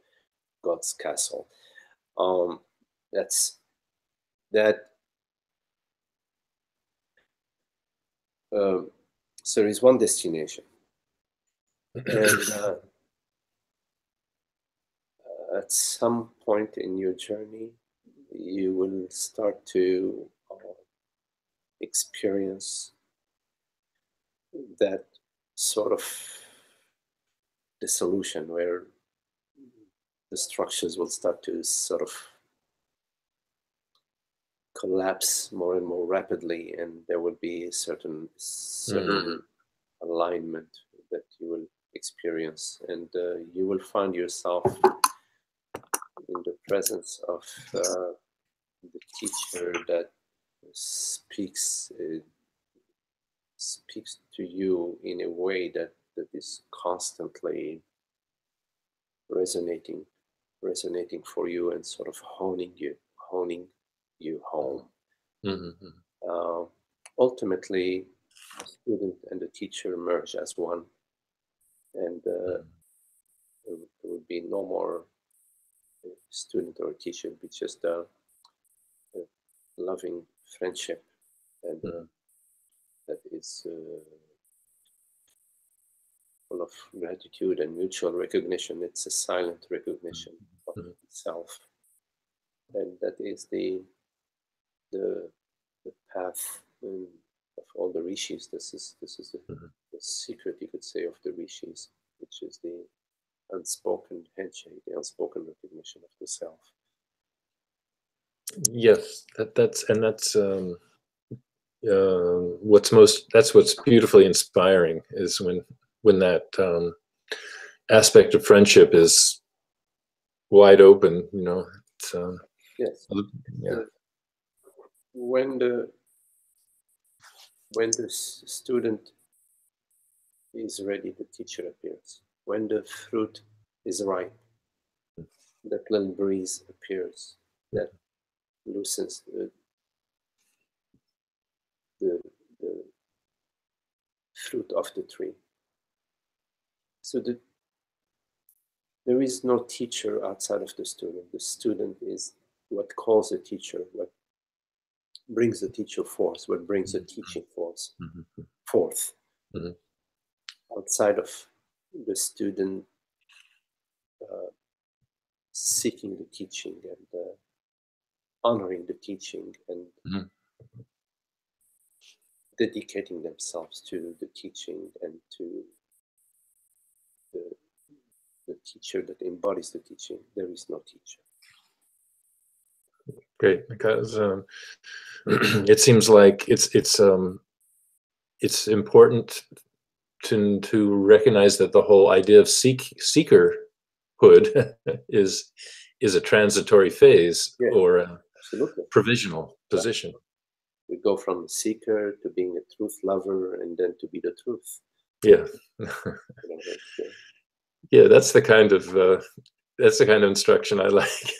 God's castle. That's that. So there is one destination, and at some point in your journey, you will start to experience that sort of dissolution where the structures will start to sort of collapse more and more rapidly, and there will be a certain alignment that you will experience, and you will find yourself in the presence of the teacher that speaks to you in a way that is constantly resonating for you and sort of honing you home. Ultimately, the student and the teacher merge as one, and there would be no more student or teacher, but just a loving friendship, and that is full of gratitude and mutual recognition. It's a silent recognition of itself, and that is the path of all the rishis. This is the secret, you could say, of the rishis, which is the unspoken handshake, the unspoken recognition of the self. Yes, that's what's beautifully inspiring, is when that aspect of friendship is wide open. It's, yes. Yeah. When the student is ready, the teacher appears. When the fruit is ripe, that little breeze appears that loosens the fruit of the tree. So there is no teacher outside of the student. The student is what calls the teacher, what brings the teacher forth, what brings the teaching forth. Outside of the student seeking the teaching and honoring the teaching and dedicating themselves to the teaching and to the teacher that embodies the teaching, there is no teacher. Great, because it seems like it's important to recognize that the whole idea of seekerhood is a transitory phase, or a provisional position. We go from a seeker to being a truth lover, and then to be the truth. Yeah. Yeah, that's the kind of instruction I like.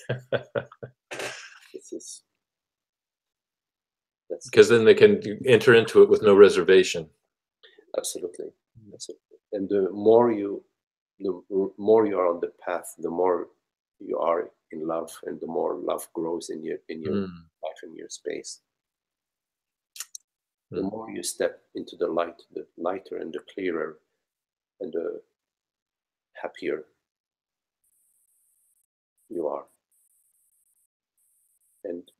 Because then they can enter into it with no reservation. Absolutely. And the more you are on the path, the more you are in love, and the more love grows in your life, in your space. The more you step into the light, the lighter and the clearer and the happier you are. And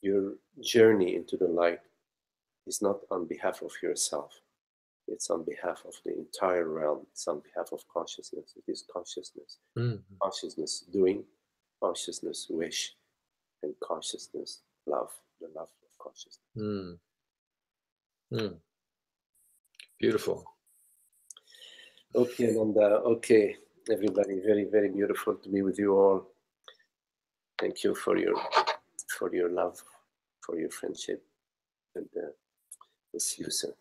your journey into the light is not on behalf of yourself. It's on behalf of the entire realm. It's on behalf of consciousness. It is consciousness. Consciousness doing, consciousness wish, and consciousness love, the love of consciousness. Beautiful. Okay, Nanda. Okay, everybody. Very, very beautiful to be with you all. Thank you for your love, for your friendship, and we'll see you soon.